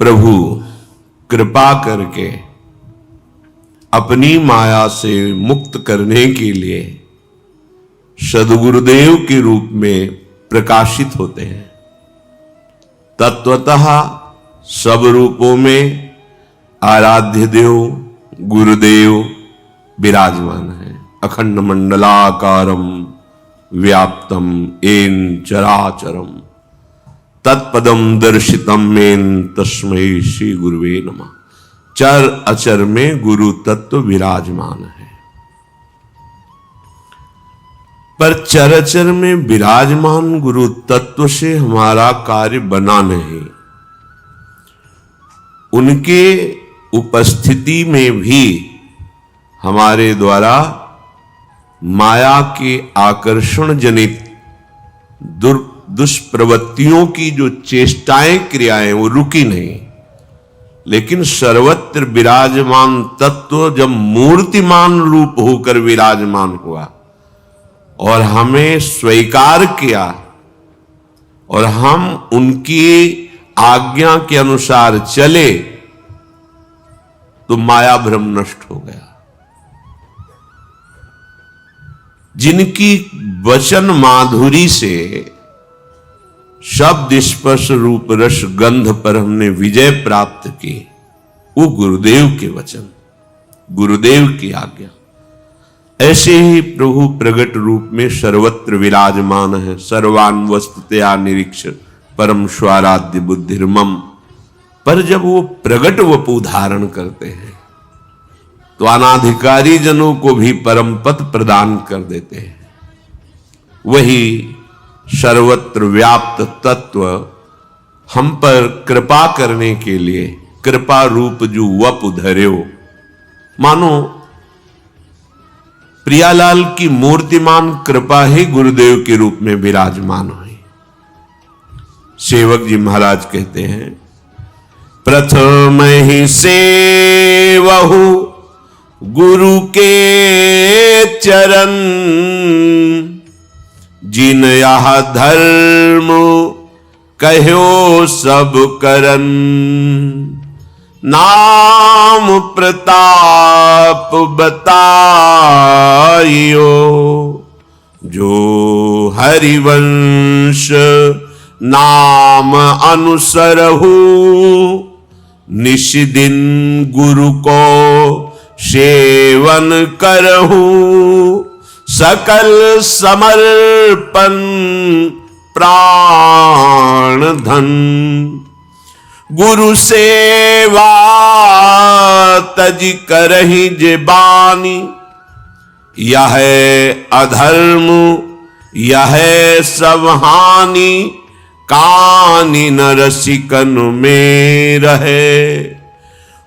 प्रभु कृपा करके अपनी माया से मुक्त करने के लिए सद्गुरुदेव के रूप में प्रकाशित होते हैं। तत्वतः सब रूपों में आराध्य देव गुरुदेव विराजमान है। अखंड मंडलाकारम व्याप्तम येन चराचरम तत्पदम दर्शितम मेन तस्मै श्री गुरुवे नमः। चर अचर में गुरु तत्व विराजमान है, पर चर अचर में विराजमान गुरु तत्व से हमारा कार्य बना नहीं। उनके उपस्थिति में भी हमारे द्वारा माया के आकर्षण जनित दुष्प्रवृत्तियों की जो चेष्टाएं क्रियाएं वो रुकी नहीं, लेकिन सर्वत्र विराजमान तत्व जब मूर्तिमान रूप होकर विराजमान हुआ और हमें स्वीकार किया और हम उनकी आज्ञा के अनुसार चले तो माया भ्रम नष्ट हो गया। जिनकी वचन माधुरी से शब्द स्पर्श रूप रस गंध पर हमने विजय प्राप्त की, वो गुरुदेव के वचन, गुरुदेव की आज्ञा। ऐसे ही प्रभु प्रगट रूप में सर्वत्र विराजमान है। सर्वान वस्तुतया निरीक्षण परम स्वाराध्य बुद्धिर्मम। पर जब वो प्रगट वपु धारण करते हैं तो अनाधिकारी जनों को भी परम पद प्रदान कर देते हैं। वही सर्वत्र व्याप्त तत्व हम पर कृपा करने के लिए कृपा रूप जो वपु धर्यो। मानो प्रियालाल की मूर्तिमान कृपा ही गुरुदेव के रूप में विराजमान हुई। सेवक जी महाराज कहते हैं, प्रथम ही सेवहु गुरु के चरण, जिन यह धर्म कहो सब करन, नाम प्रताप बताइयो, जो हरिवंश नाम अनुसरहु, निश दिन गुरु को सेवन करहु, सकल समर्पण प्राण धन, गुरु सेवा तज करहि जे बानी, यह अधर्म यह सब हानि, कानि न रसिकन में रहे,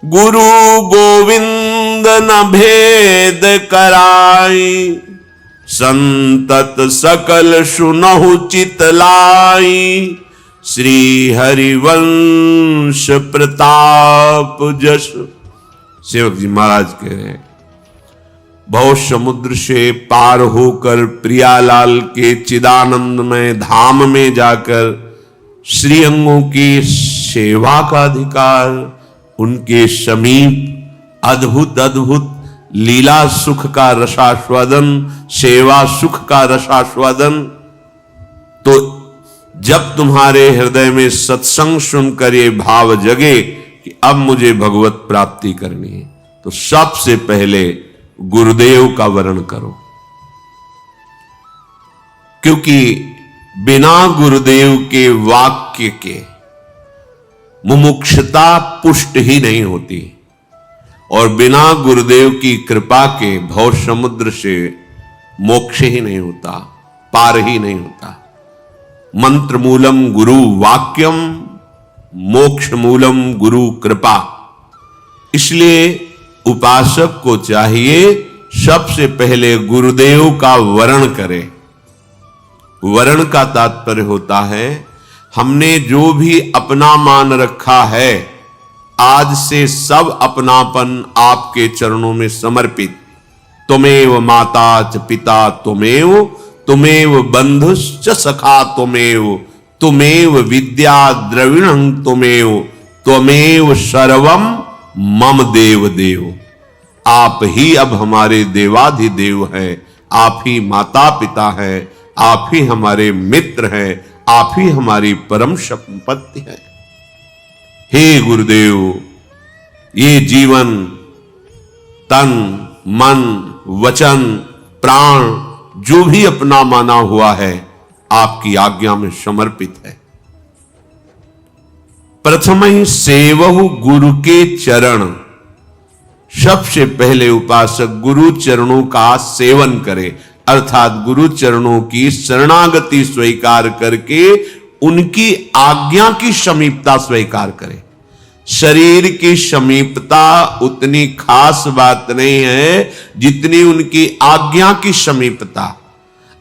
गुरु गोविंद न भेद कराई, संतत सकल सुनहु चितलाई, श्री हरिवंश प्रताप जस। सेवक जी महाराज कह रहे हैं, भव समुद्र से पार होकर प्रियालाल के चिदानंदमय धाम में जाकर श्री अंगों की सेवा का अधिकार, उनके समीप अद्भुत अद्भुत लीला सुख का रसास्वादन, सेवा सुख का रसास्वादन। तो जब तुम्हारे हृदय में सत्संग सुनकर ये भाव जगे कि अब मुझे भगवत प्राप्ति करनी है, तो सबसे पहले गुरुदेव का वर्ण करो, क्योंकि बिना गुरुदेव के वाक्य के मुमुक्षुता पुष्ट ही नहीं होती, और बिना गुरुदेव की कृपा के भव समुद्र से मोक्ष ही नहीं होता, पार ही नहीं होता। मंत्र मूलम गुरु वाक्यम, मोक्ष मूलम गुरु कृपा। इसलिए उपासक को चाहिए सबसे पहले गुरुदेव का वरण करे। वरण का तात्पर्य होता है, हमने जो भी अपना मान रखा है, आज से सब अपनापन आपके चरणों में समर्पित। तुमेव माता च पिता तुमेव, तुमेव बंधुश्च सखा तुमेव, तुमेव विद्या द्रविणं तुमेव, त्वमेव सर्वम मम देव देव। आप ही अब हमारे देवाधिदेव हैं, आप ही माता पिता हैं, आप ही हमारे मित्र हैं, आप ही हमारी परम संपत्ति है। हे गुरुदेव, ये जीवन तन मन वचन प्राण जो भी अपना माना हुआ है आपकी आज्ञा में समर्पित है। प्रथम ही सेवहु गुरु के चरण। सबसे पहले उपासक गुरु चरणों का सेवन करे, अर्थात गुरु चरणों की शरणागति स्वीकार करके उनकी आज्ञा की समीपता स्वीकार करे। शरीर की समीपता उतनी खास बात नहीं है जितनी उनकी आज्ञा की समीपता।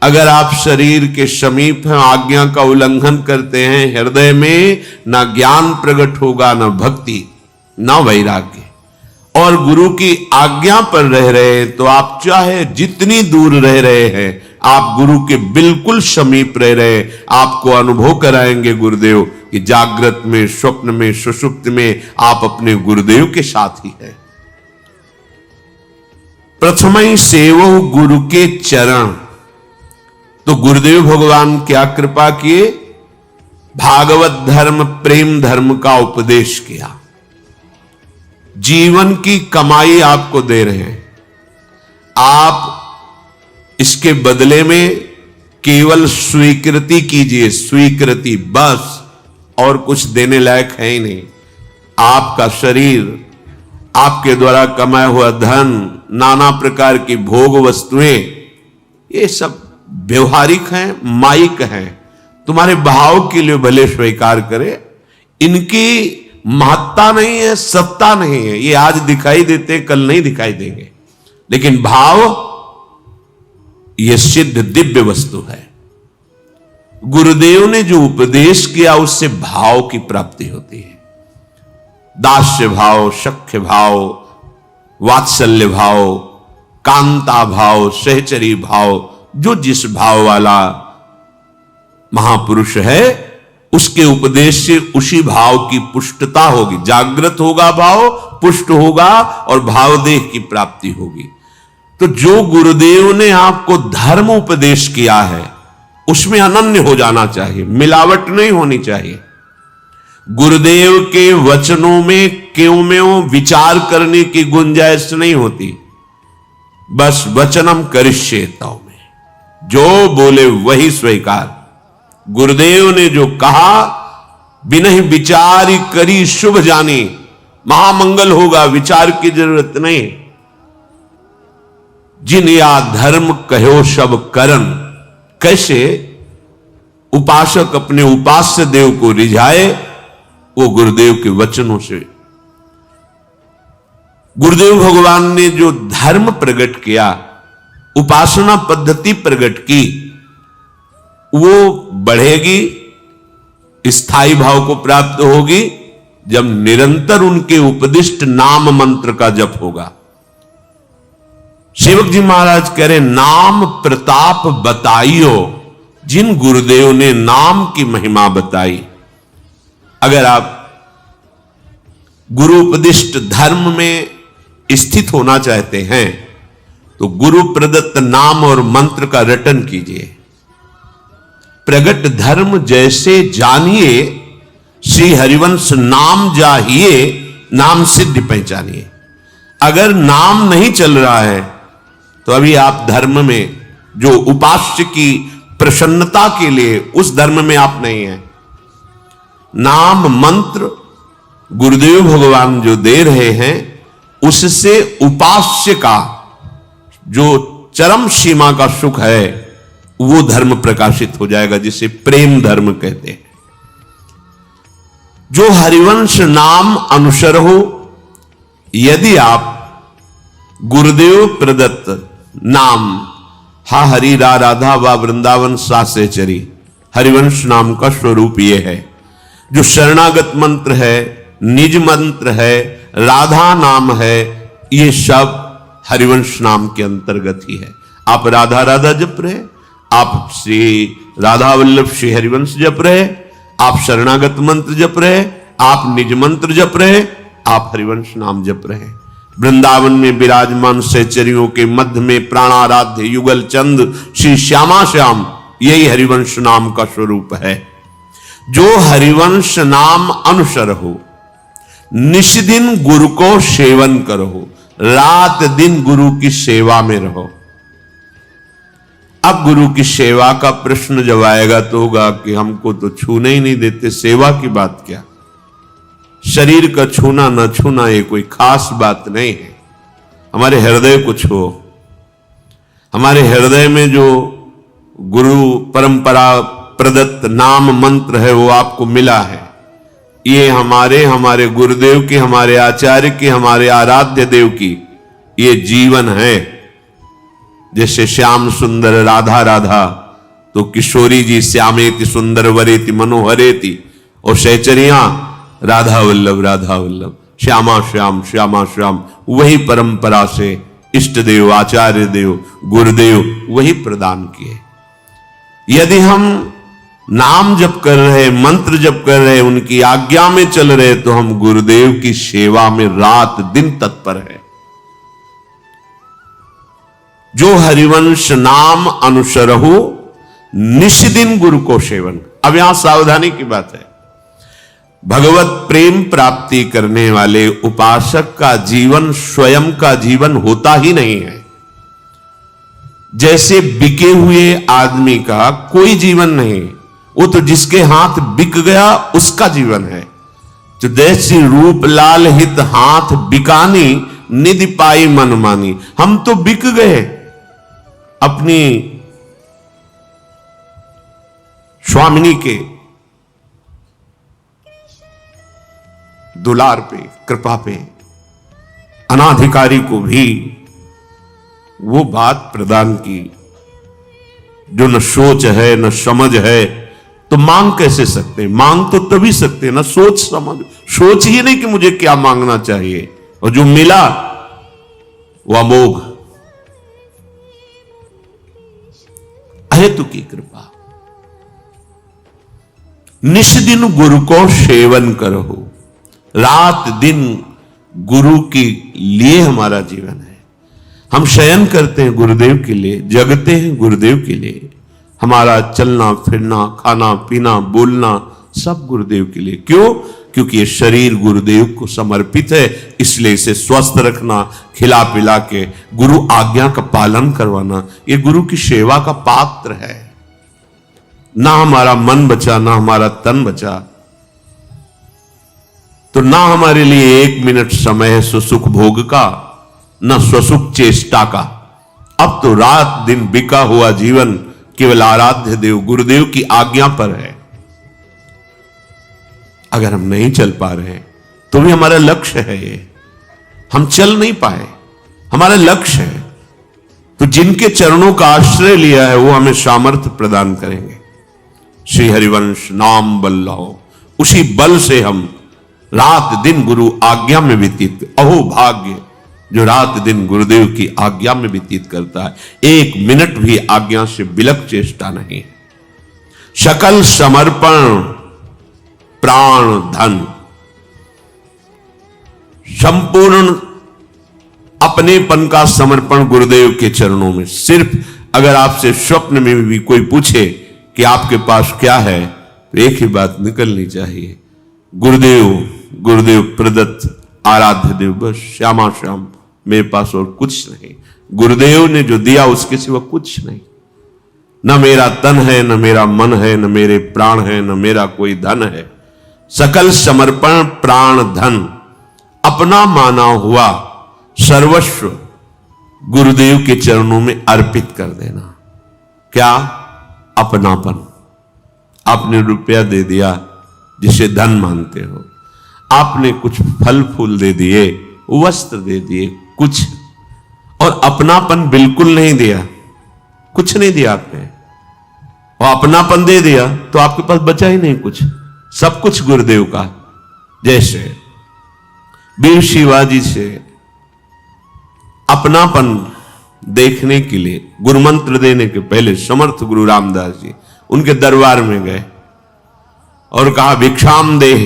अगर आप शरीर के समीप हैं, आज्ञा का उल्लंघन करते हैं, हृदय में ना ज्ञान प्रकट होगा, ना भक्ति, ना वैराग्य। और गुरु की आज्ञा पर रह रहे हैं तो आप चाहे जितनी दूर रह रहे हैं, आप गुरु के बिल्कुल समीप रह रहे हैं। आपको अनुभव कराएंगे गुरुदेव कि जागृत में, स्वप्न में, सुषुप्त में आप अपने गुरुदेव के साथ ही हैं। प्रथम ही सेवो गुरु के चरण। तो गुरुदेव भगवान क्या कृपा किए? भागवत धर्म, प्रेम धर्म का उपदेश किया। जीवन की कमाई आपको दे रहे हैं, आप इसके बदले में केवल स्वीकृति कीजिए, स्वीकृति बस, और कुछ देने लायक है ही नहीं। आपका शरीर, आपके द्वारा कमाया हुआ धन, नाना प्रकार की भोग वस्तुएं, ये सब व्यवहारिक हैं, माइक हैं। तुम्हारे भाव के लिए भले स्वीकार करे, इनकी महत्ता नहीं है, सत्ता नहीं है। ये आज दिखाई देते, कल नहीं दिखाई देंगे, लेकिन भाव ये सिद्ध दिव्य वस्तु है। गुरुदेव ने जो उपदेश किया उससे भाव की प्राप्ति होती है। दास्य भाव, सख्य भाव, वात्सल्य भाव, कांता भाव, सहचरी भाव, जो जिस भाव वाला महापुरुष है उसके उपदेश से उसी भाव की पुष्टता होगी। जागृत होगा भाव, पुष्ट होगा और भावदेह की प्राप्ति होगी। तो जो गुरुदेव ने आपको धर्म उपदेश किया है उसमें अनन्य हो जाना चाहिए, मिलावट नहीं होनी चाहिए। गुरुदेव के वचनों में क्यों में विचार करने की गुंजाइश नहीं होती। बस वचनम करिष्येताओं में जो बोले वही स्वीकार। गुरुदेव ने जो कहा, बिना ही विचार करी शुभ जानी, महामंगल होगा, विचार की जरूरत नहीं। जिन या धर्म कहो सब करन। कैसे उपासक अपने उपास्य देव को रिझाए? वो गुरुदेव के वचनों से। गुरुदेव भगवान ने जो धर्म प्रकट किया, उपासना पद्धति प्रकट की, वो बढ़ेगी, स्थायी भाव को प्राप्त होगी जब निरंतर उनके उपदिष्ट नाम मंत्र का जप होगा। सेवक जी महाराज कह रहे, नाम प्रताप बताइयो। जिन गुरुदेव ने नाम की महिमा बताई, अगर आप गुरु उपदिष्ट धर्म में स्थित होना चाहते हैं तो गुरु प्रदत्त नाम और मंत्र का रटन कीजिए। प्रगट धर्म जैसे जानिए, श्री हरिवंश नाम जाहिए, नाम सिद्धि पहचानिए। अगर नाम नहीं चल रहा है तो अभी आप धर्म में, जो उपास्य की प्रसन्नता के लिए, उस धर्म में आप नहीं हैं। नाम मंत्र गुरुदेव भगवान जो दे रहे हैं, उससे उपास्य का जो चरम सीमा का सुख है वो धर्म प्रकाशित हो जाएगा, जिसे प्रेम धर्म कहते हैं। जो हरिवंश नाम अनुसर हो, यदि आप गुरुदेव प्रदत्त नाम, हा हरि रा राधा वा वृंदावन सा से चरी, हरिवंश नाम का स्वरूप ये है। जो शरणागत मंत्र है, निज मंत्र है, राधा नाम है, ये सब हरिवंश नाम के अंतर्गत ही है। आप राधा राधा जप रहे, आप श्री राधा वल्लभ श्री हरिवंश जप रहे, आप शरणागत मंत्र जप रहे, आप निज मंत्र जप रहे, आप हरिवंश नाम जप रहे। वृंदावन में विराजमान सहचरियों के मध्य में प्राणाराध्य युगल चंद श्री श्यामा श्याम, यही हरिवंश नाम का स्वरूप है। जो हरिवंश नाम अनुसर हो, निष्दिन गुरु को सेवन करो, रात दिन गुरु की सेवा में रहो। अब गुरु की सेवा का प्रश्न जब आएगा तो होगा कि हमको तो छूने ही नहीं देते, सेवा की बात क्या। शरीर का छूना न छूना ये कोई खास बात नहीं है, हमारे हृदय को छुओ। हमारे हृदय में जो गुरु परंपरा प्रदत्त नाम मंत्र है वो आपको मिला है। ये हमारे गुरुदेव की, हमारे आचार्य की, हमारे आराध्य देव की ये जीवन है। जैसे श्याम सुंदर राधा राधा, तो किशोरी जी श्यामेति सुंदर वरेति मनोहरेति, और सहचरियां राधा वल्लभ, श्यामा श्याम श्यामा श्याम। वही परंपरा से इष्ट देव, आचार्य देव, गुरुदेव वही प्रदान किए। यदि हम नाम जप कर रहे, मंत्र जप कर रहे, उनकी आज्ञा में चल रहे, तो हम गुरुदेव की सेवा में रात दिन तत्पर है। जो हरिवंश नाम अनुसरहु, निष्दिन गुरु को सेवन। अब यहां सावधानी की बात है। भगवत प्रेम प्राप्ति करने वाले उपासक का जीवन स्वयं का जीवन होता ही नहीं है। जैसे बिके हुए आदमी का कोई जीवन नहीं, वो तो जिसके हाथ बिक गया उसका जीवन है। जो जैसी रूप लाल हित हाथ बिकानी, निधि पाई मन मानी। हम तो बिक गए अपनी स्वामिनी के दुलार पे, कृपा पे। अनाधिकारी को भी वो बात प्रदान की जो न सोच है न समझ है, तो मांग कैसे सकते हैं? मांग तो तभी सकते हैं ना सोच समझ। सोच ही नहीं कि मुझे क्या मांगना चाहिए, और जो मिला वो अमोघ अहेतु की कृपा। निष्दिन गुरु को सेवन करो, रात दिन गुरु के लिए हमारा जीवन है। हम शयन करते हैं गुरुदेव के लिए, जगते हैं गुरुदेव के लिए। हमारा चलना फिरना, खाना पीना, बोलना सब गुरुदेव के लिए। क्यों? क्योंकि ये शरीर गुरुदेव को समर्पित है, इसलिए इसे स्वस्थ रखना, खिला पिला के गुरु आज्ञा का पालन करवाना, ये गुरु की सेवा का पात्र है। ना हमारा मन बचा, ना हमारा तन बचा, तो ना हमारे लिए 1 मिनट समय है सुसुख भोग का, ना स्वसुख चेष्टा का। अब तो रात दिन बिका हुआ जीवन केवल आराध्य देव गुरुदेव की आज्ञा पर है। अगर हम नहीं चल पा रहे तो भी हमारा लक्ष्य है ये, हम चल नहीं पाए, हमारा लक्ष्य है। तो जिनके चरणों का आश्रय लिया है वो हमें सामर्थ्य प्रदान करेंगे। श्री हरिवंश नाम बल लो, उसी बल से हम रात दिन गुरु आज्ञा में व्यतीत। अहो भाग्य जो रात दिन गुरुदेव की आज्ञा में व्यतीत करता है, 1 मिनट भी आज्ञा से बिलक चेष्टा नहीं। सकल समर्पण प्राण धन, संपूर्ण अपनेपन का समर्पण गुरुदेव के चरणों में। सिर्फ अगर आपसे स्वप्न में भी कोई पूछे कि आपके पास क्या है, तो एक ही बात निकलनी चाहिए, गुरुदेव, गुरुदेव प्रदत्त आराध्य देव, बस श्यामा श्याम, मेरे पास और कुछ नहीं। गुरुदेव ने जो दिया उसके सिवा कुछ नहीं। न मेरा तन है, न मेरा मन है, न मेरे प्राण है, न मेरा कोई धन है। सकल समर्पण प्राण धन, अपना माना हुआ सर्वस्व गुरुदेव के चरणों में अर्पित कर देना। क्या? अपनापन। आपने रुपया दे दिया जिसे धन मानते हो, आपने कुछ फल फूल दे दिए, वस्त्र दे दिए, कुछ, और अपनापन बिल्कुल नहीं दिया, कुछ नहीं दिया आपने। और अपनापन दे दिया तो आपके पास बचा ही नहीं कुछ, सब कुछ गुरुदेव का। जैसे वीर शिवाजी से अपनापन देखने के लिए गुरु मंत्र देने के पहले समर्थ गुरु रामदास जी उनके दरबार में गए और कहा भिक्षाम देह,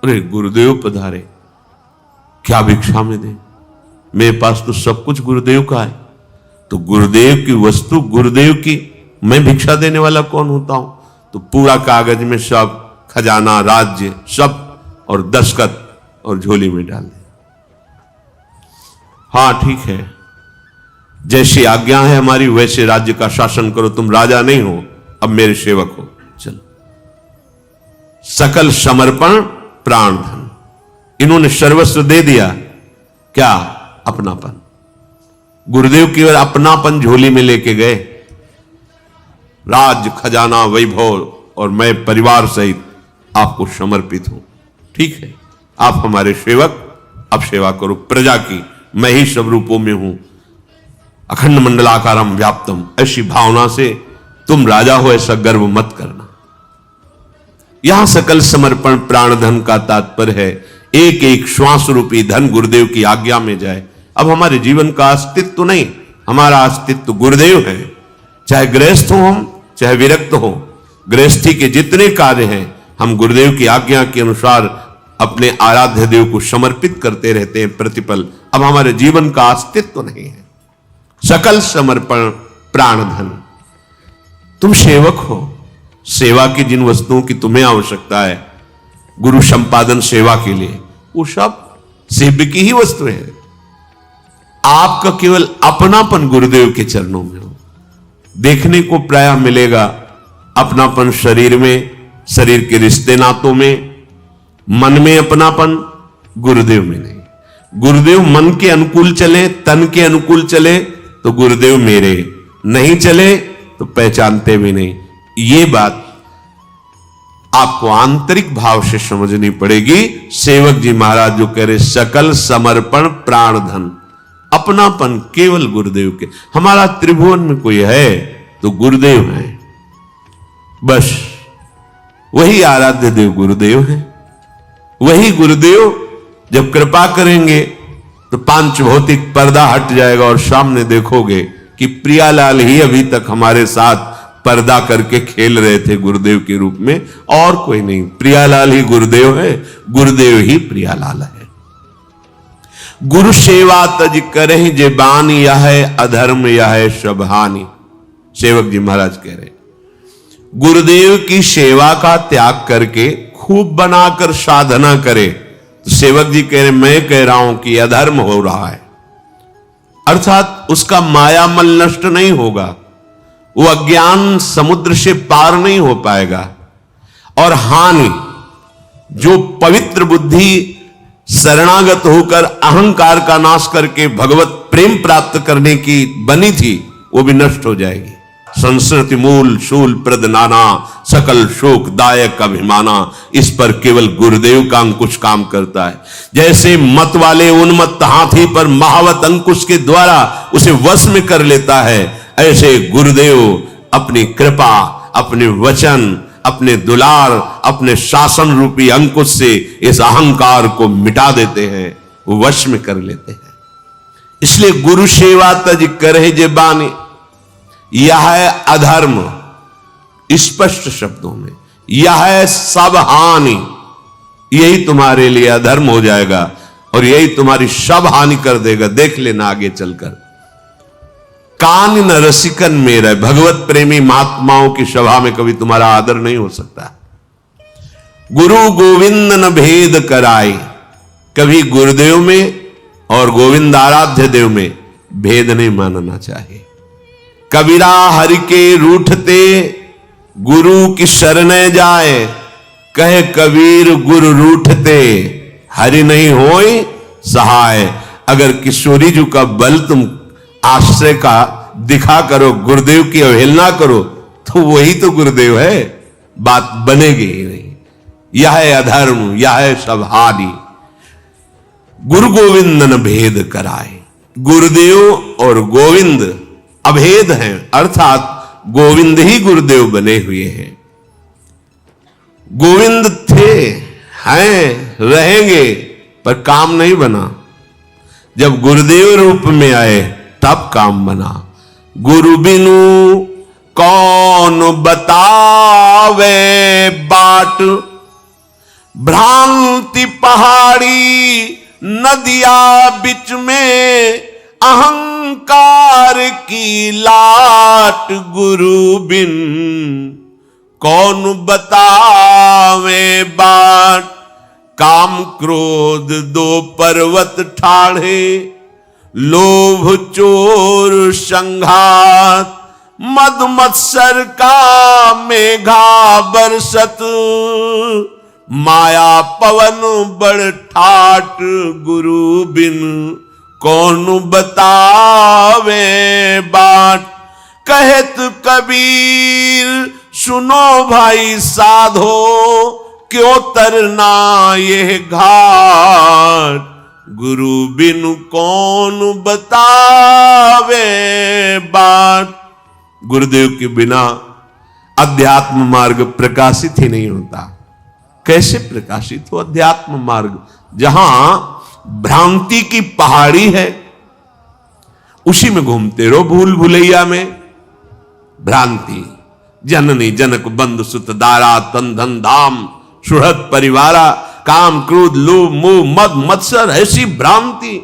अरे गुरुदेव पधारे, क्या भिक्षा में दे? मेरे पास तो सब कुछ गुरुदेव का है। तो गुरुदेव की वस्तु गुरुदेव की, मैं भिक्षा देने वाला कौन होता हूं? तो पूरा कागज में सब खजाना, राज्य सब और दस्तखत और झोली में डाल दे। हाँ ठीक है, जैसी आज्ञा है हमारी वैसे राज्य का शासन करो, तुम राजा नहीं हो, अब मेरे सेवक हो। चलो, सकल समर्पण प्राण धन, इन्होंने सर्वस्व दे दिया। क्या? अपनापन। गुरुदेव केवल अपनापन झोली में लेके गए, राज खजाना वैभव और मैं परिवार सहित आपको समर्पित हूं। ठीक है, आप हमारे सेवक, अब सेवा करो प्रजा की, मैं ही सब रूपों में हूं, अखंड मंडलाकारम व्याप्तम। ऐसी भावना से तुम राजा हो ऐसा गर्व मत करना। यहां सकल समर्पण प्राण धन का तात्पर्य है एक एक श्वास रूपी धन गुरुदेव की आज्ञा में जाए। अब हमारे जीवन का अस्तित्व नहीं, हमारा अस्तित्व गुरुदेव है। चाहे गृहस्थ हो हम, चाहे विरक्त हो, गृहस्थी के जितने कार्य हैं हम गुरुदेव की आज्ञा के अनुसार अपने आराध्य देव को समर्पित करते रहते हैं प्रतिपल। अब हमारे जीवन का अस्तित्व नहीं है। सकल समर्पण प्राण धन। तुम सेवक हो, सेवा की जिन वस्तुओं की तुम्हें आवश्यकता है गुरु संपादन सेवा के लिए, वो सब सेव्य की ही वस्तु है। आपका केवल अपनापन गुरुदेव के चरणों में हो। देखने को प्रायः मिलेगा अपनापन शरीर में, शरीर के रिश्ते नातों में, मन में अपनापन, गुरुदेव में नहीं। गुरुदेव मन के अनुकूल चले, तन के अनुकूल चले तो गुरुदेव मेरे, नहीं चले तो पहचानते भी नहीं। ये बात आपको आंतरिक भाव से समझनी पड़ेगी। सेवक जी महाराज जो कह रहे सकल समर्पण प्राण धन, अपनापन केवल गुरुदेव के। हमारा त्रिभुवन में कोई है तो गुरुदेव है, बस वही आराध्य देव गुरुदेव है। वही गुरुदेव जब कृपा करेंगे तो पांच भौतिक पर्दा हट जाएगा और सामने देखोगे कि प्रियालाल ही अभी तक हमारे साथ पर्दा करके खेल रहे थे गुरुदेव के रूप में, और कोई नहीं। प्रियालाल ही गुरुदेव है, गुरुदेव ही प्रियालाल है। गुरु सेवा तज करहि जे बानी, यह है अधर्म यह है सब हानि। सेवक जी महाराज कह रहे गुरुदेव की सेवा का त्याग करके खूब बनाकर साधना करे। तो सेवक जी कह रहे मैं कह रहा हूं कि अधर्म हो रहा है, अर्थात उसका मायामल नष्ट नहीं होगा, वो अज्ञान समुद्र से पार नहीं हो पाएगा। और हानि, जो पवित्र बुद्धि शरणागत होकर अहंकार का नाश करके भगवत प्रेम प्राप्त करने की बनी थी, वो भी नष्ट हो जाएगी। संस्कृति मूल शूल प्रद नाना, सकल शोक दायक अभिमाना। इस पर केवल गुरुदेव का अंकुश काम करता है। जैसे मत वाले उन्मत्त हाथी पर महावत अंकुश के द्वारा उसे वश में कर लेता है, ऐसे गुरुदेव अपनी कृपा, अपने वचन, अपने दुलार, अपने शासन रूपी अंकुश से इस अहंकार को मिटा देते हैं, वश में कर लेते हैं। इसलिए गुरु सेवा तज करहि जे बानी, यह है अधर्म। स्पष्ट शब्दों में यह है सब हानि, यही तुम्हारे लिए अधर्म हो जाएगा और यही तुम्हारी सब हानि कर देगा। देख लेना आगे चलकर। कान न रसिकन मेरा, भगवत प्रेमी महात्माओं की सभा में कभी तुम्हारा आदर नहीं हो सकता। गुरु गोविंद न भेद कराए, कभी गुरुदेव में और गोविंद आराध्य देव में भेद नहीं मानना चाहिए। कबीरा हरि के रूठते गुरु की शरण जाए, कहे कबीर गुरु रूठते हरि नहीं होए सहाय। अगर किशोरी जी का बल तुम आश्रय का दिखा करो, गुरुदेव की अवहेलना करो, तो वही तो गुरुदेव है, बात बनेगी ही नहीं। यह है अधर्म, यह है सब हानि। गुरु गोविंद न भेद कराए, गुरुदेव और गोविंद अभेद हैं, अर्थात गोविंद ही गुरुदेव बने हुए हैं। गोविंद थे, हैं, रहेंगे, पर काम नहीं बना। जब गुरुदेव रूप में आए तब काम बना। गुरु बिनु कौन बतावे बाट, भ्रांति पहाड़ी नदिया बिच में, अहंकार की लाट गुरु बिन कौन बतावे बाट। काम क्रोध दो पर्वत ठाढ़े, लोभ चोर संघात, मद मत्सर का मेघा बरसत, माया पवन बड़ ठाट गुरु बिन कौन बतावे बाट। कहत कबीर सुनो भाई साधो, क्यों तरना ये घाट, गुरु बिन कौन बतावे बाट। गुरुदेव के बिना अध्यात्म मार्ग प्रकाशित ही नहीं होता। कैसे प्रकाशित हो अध्यात्म मार्ग? जहां भ्रांति की पहाड़ी है उसी में घूमते रहो, भूल भुलैया में। भ्रांति जननी जनक बंधु सुत दारा, तन धन धाम सुहृद परिवारा, काम क्रोध लोभ मोह मद मत्सर, ऐसी भ्रांति।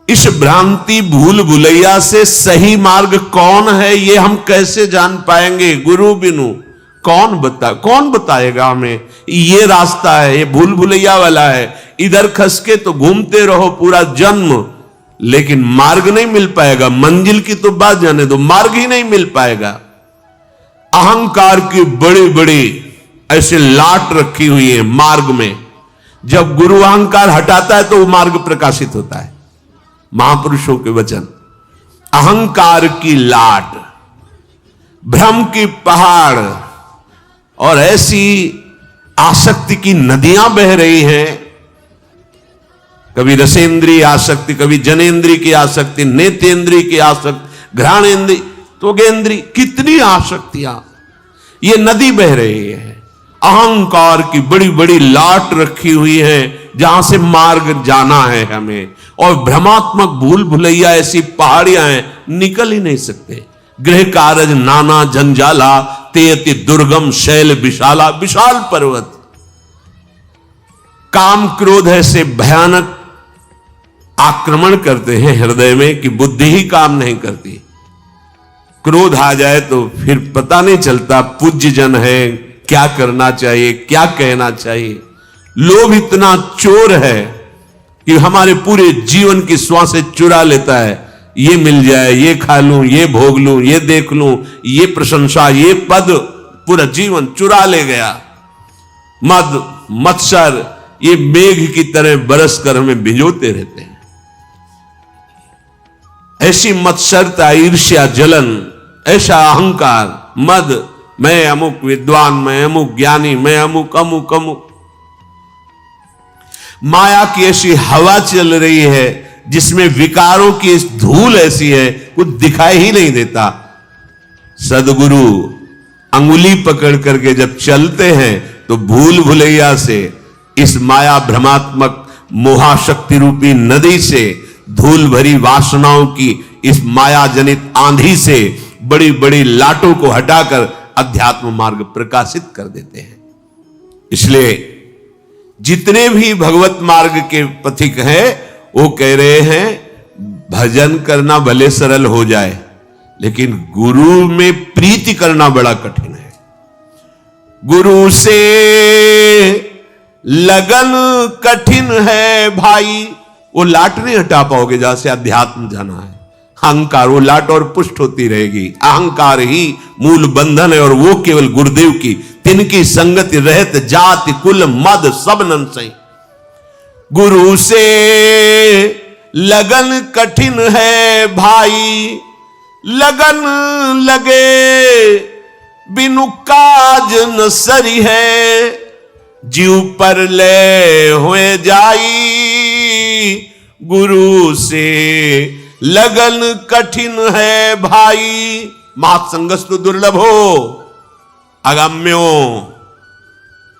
इस भ्रांति भूल भुलैया से सही मार्ग कौन है ये हम कैसे जान पाएंगे? गुरु बिनु कौन बताएगा हमें? ये रास्ता है, ये भूल भुलैया वाला है, इधर खस के तो घूमते रहो पूरा जन्म, लेकिन मार्ग नहीं मिल पाएगा। मंजिल की तो बात जाने दो, मार्ग ही नहीं मिल पाएगा। अहंकार की बड़ी बड़ी ऐसे लाट रखी हुई है मार्ग में। जब गुरु अहंकार हटाता है तो वो मार्ग प्रकाशित होता है। महापुरुषों के वचन, अहंकार की लाट, भ्रम की पहाड़ और ऐसी आसक्ति की नदियां बह रही हैं। कभी रसेंद्रीय आसक्ति, कभी जनेंद्रीय की आसक्ति, नेतेंद्रीय की आसक्ति, घ्राणेंद्रीय, त्वगेंद्रीय, कितनी आसक्तियां, ये नदी बह रही है। अहंकार की बड़ी बड़ी लाट रखी हुई है जहां से मार्ग जाना है हमें, और भ्रमात्मक भूल भुलैया ऐसी पहाड़ियां हैं, निकल ही नहीं सकते। गृह कारज नाना जंजाला, ते अति दुर्गम शैल विशाला, विशाल पर्वत। काम क्रोध ऐसे भयानक आक्रमण करते हैं हृदय में कि बुद्धि ही काम नहीं करती। क्रोध आ जाए तो फिर पता नहीं चलता पूज्य जन है, क्या करना चाहिए, क्या कहना चाहिए। लोभ इतना चोर है कि हमारे पूरे जीवन की श्वासें चुरा लेता है। ये मिल जाए, ये खा लूं, ये भोग लूं, ये देख लूं, ये प्रशंसा, ये पद, पूरा जीवन चुरा ले गया। मद मत्सर ये मेघ की तरह बरस कर हमें भिजोते रहते हैं। ऐसी मत्सरता, ईर्ष्या, जलन, ऐसा अहंकार, मद, मैं अमुक विद्वान, मैं अमुक ज्ञानी, मैं अमुक अमुक अमुक। माया की ऐसी हवा चल रही है जिसमें विकारों की इस धूल ऐसी है कुछ दिखाई ही नहीं देता। सदगुरु अंगुली पकड़ करके जब चलते हैं तो भूल भुलैया से, इस माया भ्रमात्मक मोहाशक्ति रूपी नदी से, धूल भरी वासनाओं की इस माया जनित आंधी से बड़ी बड़ी लाटों को हटाकर अध्यात्म मार्ग प्रकाशित कर देते हैं। इसलिए जितने भी भगवत मार्ग के पथिक हैं वो कह रहे हैं भजन करना भले सरल हो जाए, लेकिन गुरु में प्रीति करना बड़ा कठिन है। गुरु से लगन कठिन है भाई, वो लाट नहीं हटा पाओगे जहां से अध्यात्म जाना है। अहंकार, वो लाट और पुष्ट होती रहेगी। अहंकार ही मूल बंधन है और वो केवल गुरुदेव की तिनकी संगति रहत जाति कुल मद सब नन सही। गुरु से लगन कठिन है भाई, लगन लगे बिनु काज न सरी है, जीव पर ले हुए जाई, गुरु से लगन कठिन है भाई। महासंगस्तु दुर्लभ हो अगम्यो,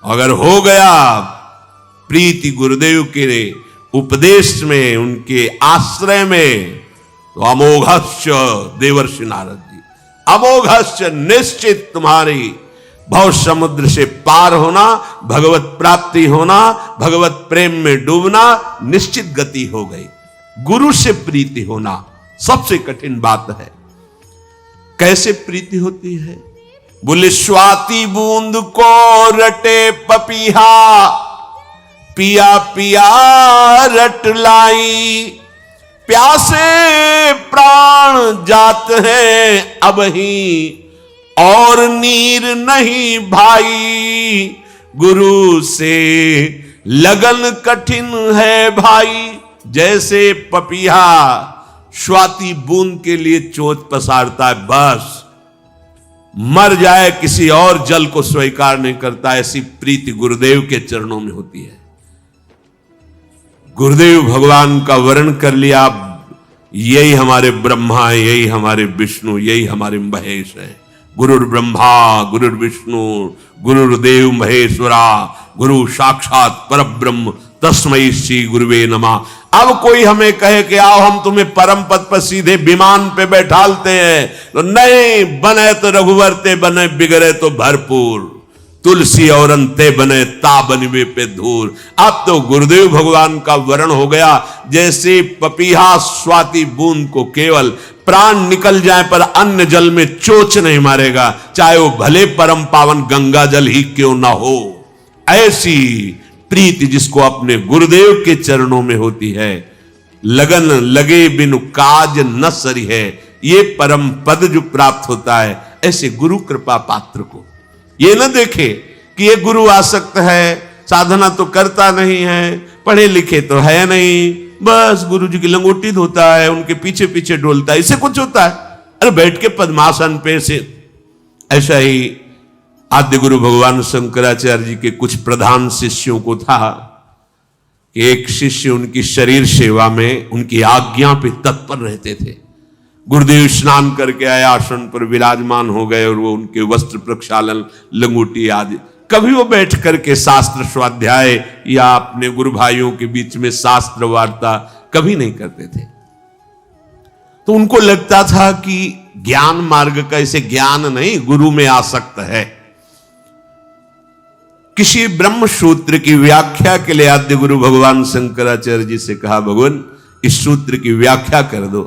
अगर हो गया प्रीति गुरुदेव के उपदेश में, उनके आश्रय में, तो अमोघश्च देवर्षि नारद जी, अमोघश्च निश्चित तुम्हारी भव समुद्र से पार होना, भगवत प्राप्ति होना, भगवत प्रेम में डूबना निश्चित गति हो गई। गुरु से प्रीति होना सबसे कठिन बात है। कैसे प्रीति होती है? बोले स्वाति बूंद को रटे पपीहा, पिया पिया रट लाई, प्यासे प्राण जात है अब ही और नीर नहीं भाई, गुरु से लगन कठिन है भाई। जैसे पपीहा स्वाति बूंद के लिए चोट पसारता है, बस मर जाए किसी और जल को स्वीकार नहीं करता, ऐसी प्रीति गुरुदेव के चरणों में होती है। गुरुदेव भगवान का वर्ण कर लिया, यही हमारे ब्रह्मा है, यही हमारे विष्णु, यही हमारे महेश है। गुरुर् ब्रह्मा गुरुर् विष्णु गुरुर्देव महेश्वरा, गुरु साक्षात परब्रह्म तस्मै श्री गुरुवे नमः। अब कोई हमें कहे कि आओ हम तुम्हें परम पद पर सीधे विमान पे बैठालते हैं, तो नहीं, बने तो रघुवर ते बने, बिगड़े तो भरपूर, तुलसी और अंते बने ता बनवे पे धूर। अब तो गुरुदेव भगवान का वर्ण हो गया। जैसे पपीहा स्वाति बूंद को केवल प्राण निकल जाए पर अन्य जल में चोच नहीं मारेगा, चाहे वो भले परम पावन गंगा जल ही क्यों ना हो। ऐसी प्रीति जिसको अपने गुरुदेव के चरणों में होती है, लगन लगे बिनु काज न सरी है, ये परम पद जो प्राप्त होता है ऐसे गुरु कृपा पात्र को। ये न देखे कि ये गुरु आसक्त है, साधना तो करता नहीं है, पढ़े लिखे तो है नहीं, बस गुरु जी की लंगोटी धोता है, उनके पीछे पीछे डोलता है, इससे कुछ होता है? अरे बैठ के पद्मासन पे से। ऐसा ही आद्य गुरु भगवान शंकराचार्य जी के कुछ प्रधान शिष्यों को था कि एक शिष्य उनकी शरीर सेवा में उनकी आज्ञा पे तत्पर रहते थे। गुरुदेव स्नान करके आए, आसन पर विराजमान हो गए और वो उनके वस्त्र प्रक्षालन, लंगोटी आदि, कभी वो बैठ करके शास्त्र स्वाध्याय या अपने गुरु भाइयों के बीच में शास्त्र वार्ता कभी नहीं करते थे। तो उनको लगता था कि ज्ञान मार्ग का इसे ज्ञान नहीं, गुरु में आसक्त है। किसी ब्रह्म सूत्र की व्याख्या के लिए आद्य गुरु भगवान शंकराचार्य जी से कहा, भगवान इस सूत्र की व्याख्या कर दो।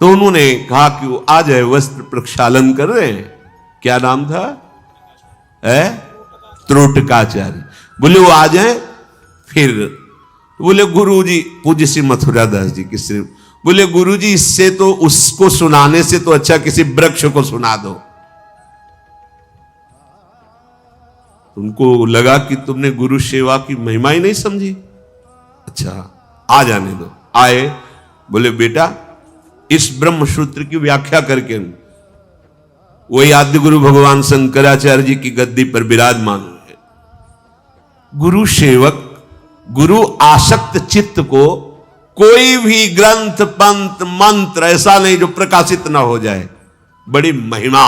तो उन्होंने कहा कि वो आ जाए, वस्त्र प्रक्षालन कर रहे हैं। क्या नाम था? त्रोटकाचार्य। बोले वो आ जाए। फिर बोले गुरु जी, पूज्य श्री मथुरा दास जी की सिर्फ, बोले गुरु जी इससे तो, उसको सुनाने से तो अच्छा किसी वृक्ष को सुना दो। उनको लगा कि तुमने गुरु सेवा की महिमा ही नहीं समझी। अच्छा आ जाने दो। आए, बोले बेटा इस ब्रह्म सूत्र की व्याख्या करके। वही आद्य गुरु भगवान शंकराचार्य जी की गद्दी पर विराजमान है। गुरु सेवक, गुरु आसक्त चित्त को कोई भी ग्रंथ, पंथ, मंत्र ऐसा नहीं जो प्रकाशित ना हो जाए। बड़ी महिमा,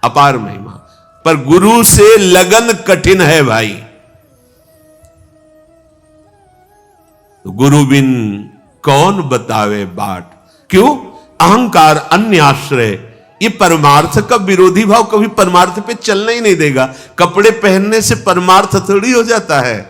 अपार महिमा। पर गुरु से लगन कठिन है भाई। तो गुरु बिन कौन बतावे बाट। क्यों? अहंकार, अन्य आश्रय, ये परमार्थ का विरोधी भाव कभी परमार्थ पे चलना ही नहीं देगा। कपड़े पहनने से परमार्थ थोड़ी हो जाता है,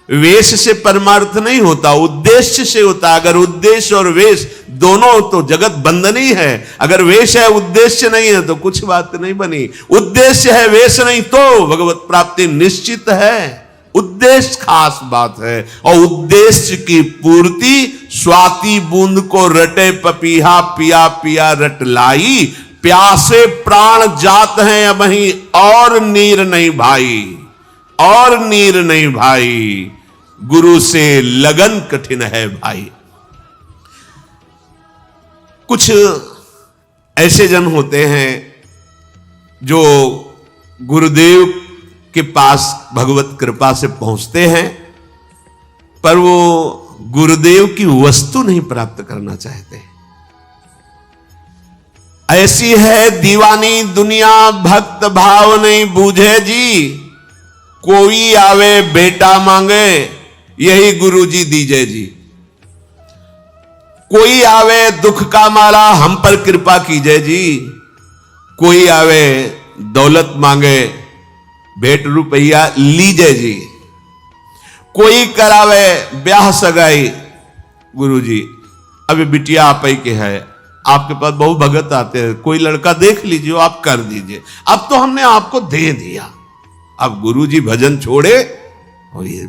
वेश से परमार्थ नहीं होता, उद्देश्य से होता। अगर उद्देश्य और वेश दोनों, तो जगत बंधन ही है। अगर वेश है उद्देश्य नहीं है तो कुछ बात नहीं बनी। उद्देश्य है वेश नहीं तो भगवत प्राप्ति निश्चित है। उद्देश्य खास बात है, और उद्देश्य की पूर्ति स्वाति बूंद को रटे पपीहा, पिया पिया रट लाई, प्यासे प्राण जात हैं अब ही और नीर नहीं भाई, और नीर नहीं भाई, गुरु से लगन कठिन है भाई। कुछ ऐसे जन होते हैं जो गुरुदेव के पास भगवत कृपा से पहुंचते हैं, पर वो गुरुदेव की वस्तु नहीं प्राप्त करना चाहते। ऐसी है दीवानी दुनिया, भक्त भाव नहीं बूझे जी, कोई आवे बेटा मांगे यही गुरु जी दीजे जी, कोई आवे दुख का मारा हम पर कृपा कीजिए जी, कोई आवे दौलत मांगे, भेंट रुपया लीजे जी। कोई करावे ब्याह सगाई, गुरुजी अभी बिटिया आप ही के है, आपके पास बहु भगत आते हैं, कोई लड़का देख लीजिए, आप कर दीजिए। अब तो हमने आपको दे दिया, अब गुरुजी भजन छोड़े। और ये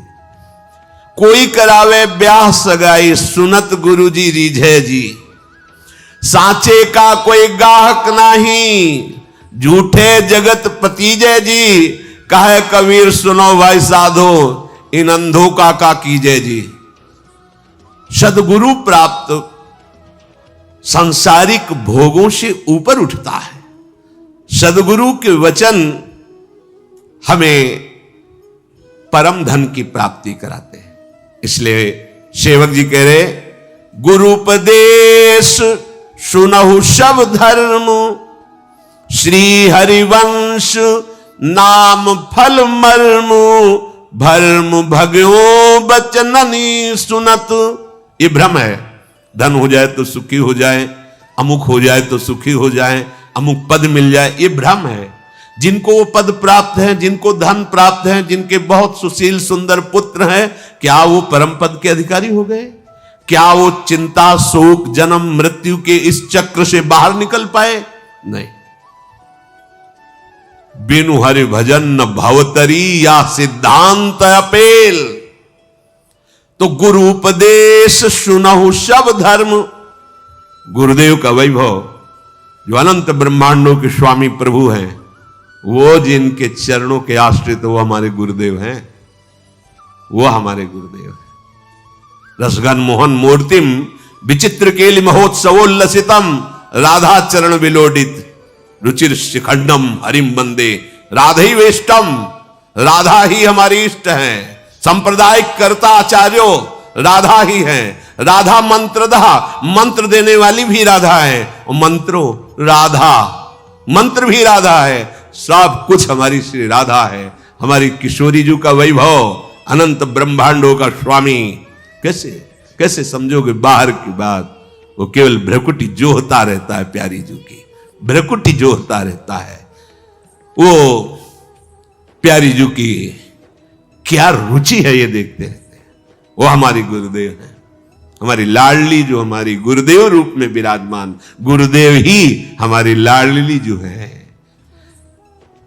कोई करावे ब्याह सगाई, सुनत गुरुजी रीझे जी। सांचे का कोई गाहक नहीं, झूठे जगत पतीजे जी। कहे कबीर सुनो भाई साधो, इन अंधों का कीजे जी। सदगुरु प्राप्त सांसारिक भोगों से ऊपर उठता है। सदगुरु के वचन हमें परम धन की प्राप्ति कराते हैं। इसलिए सेवक जी कह रहे, गुरु उपदेश सुनहु सब धर्म, श्री हरिवंश नाम फल मर्म, भर्म भगयो बचननी सुनत। ये भ्रम है, धन हो जाए तो सुखी हो जाए, अमुक हो जाए तो सुखी हो जाए, अमुक पद मिल जाए, ये भ्रम है। जिनको वो पद प्राप्त है, जिनको धन प्राप्त है, जिनके बहुत सुशील सुंदर पुत्र हैं, क्या वो परम पद के अधिकारी हो गए? क्या वो चिंता शोक जन्म मृत्यु के इस चक्र से बाहर निकल पाए? नहीं। बिनु हरि भजन न भवतरी, या सिद्धांत अपेल। तो गुरु उपदेश सुनहु सब धर्म। गुरुदेव का वैभव, जो अनंत ब्रह्मांडों के स्वामी प्रभु हैं, वो जिनके चरणों के आश्रित, वो हमारे गुरुदेव हैं, वो हमारे गुरुदेव हैं। रसगन मोहन मूर्तिम विचित्र केलि महोत्सवोल्लसितम, राधा चरण विलोडित रुचिर शिखंडम हरिम बंदे। राधे वेष्टम, राधा ही हमारी इष्ट है। सांप्रदायिक कर्ता आचार्यों राधा ही है। राधा मंत्रदा, मंत्र देने वाली भी राधा है, और मंत्रो राधा, मंत्र भी राधा है। सब कुछ हमारी श्री राधा है। हमारी किशोरी जी का वैभव, अनंत ब्रह्मांडों का स्वामी। कैसे कैसे समझोगे बाहर की बात? वो केवल भ्रकुटी जोहता रहता है, प्यारी जी की भ्रकुटी जोहता रहता है। वो प्यारी जी की क्या रुचि है ये देखते रहते हैं। वो हमारी गुरुदेव है, हमारी लाडली जो हमारी गुरुदेव रूप में विराजमान गुरुदेव ही हमारी लाडली जो है।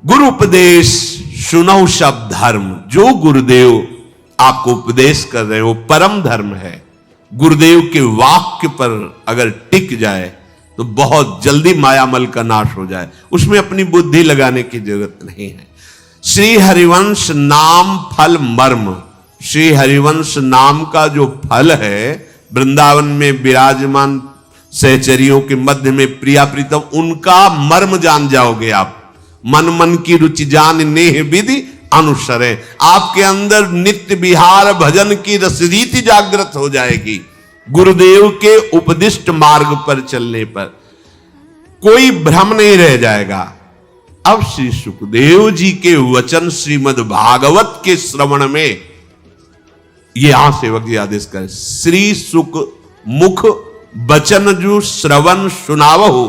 गुरु उपदेश सुनहु सब धर्म। जो गुरुदेव आपको उपदेश कर रहे हैं वो परम धर्म है। गुरुदेव के वाक्य पर अगर टिक जाए तो बहुत जल्दी मायामल का नाश हो जाए, उसमें अपनी बुद्धि लगाने की जरूरत नहीं है। श्री हरिवंश नाम फल मर्म। श्री हरिवंश नाम का जो फल है, वृंदावन में विराजमान सहचरियों के मध्य में प्रिया प्रीतम, उनका मर्म जान जाओगे आप। मन मन की रुचि जान नेह विधि अनुसरे। आपके अंदर नित्य विहार भजन की रसरीति जागृत हो जाएगी। गुरुदेव के उपदिष्ट मार्ग पर चलने पर कोई भ्रम नहीं रह जाएगा। अब श्री सुखदेव जी के वचन श्रीमद् भागवत के श्रवण में, ये यहां सेवक जी आदेश करें, श्री सुख मुख बचन जो श्रवण सुनावहु,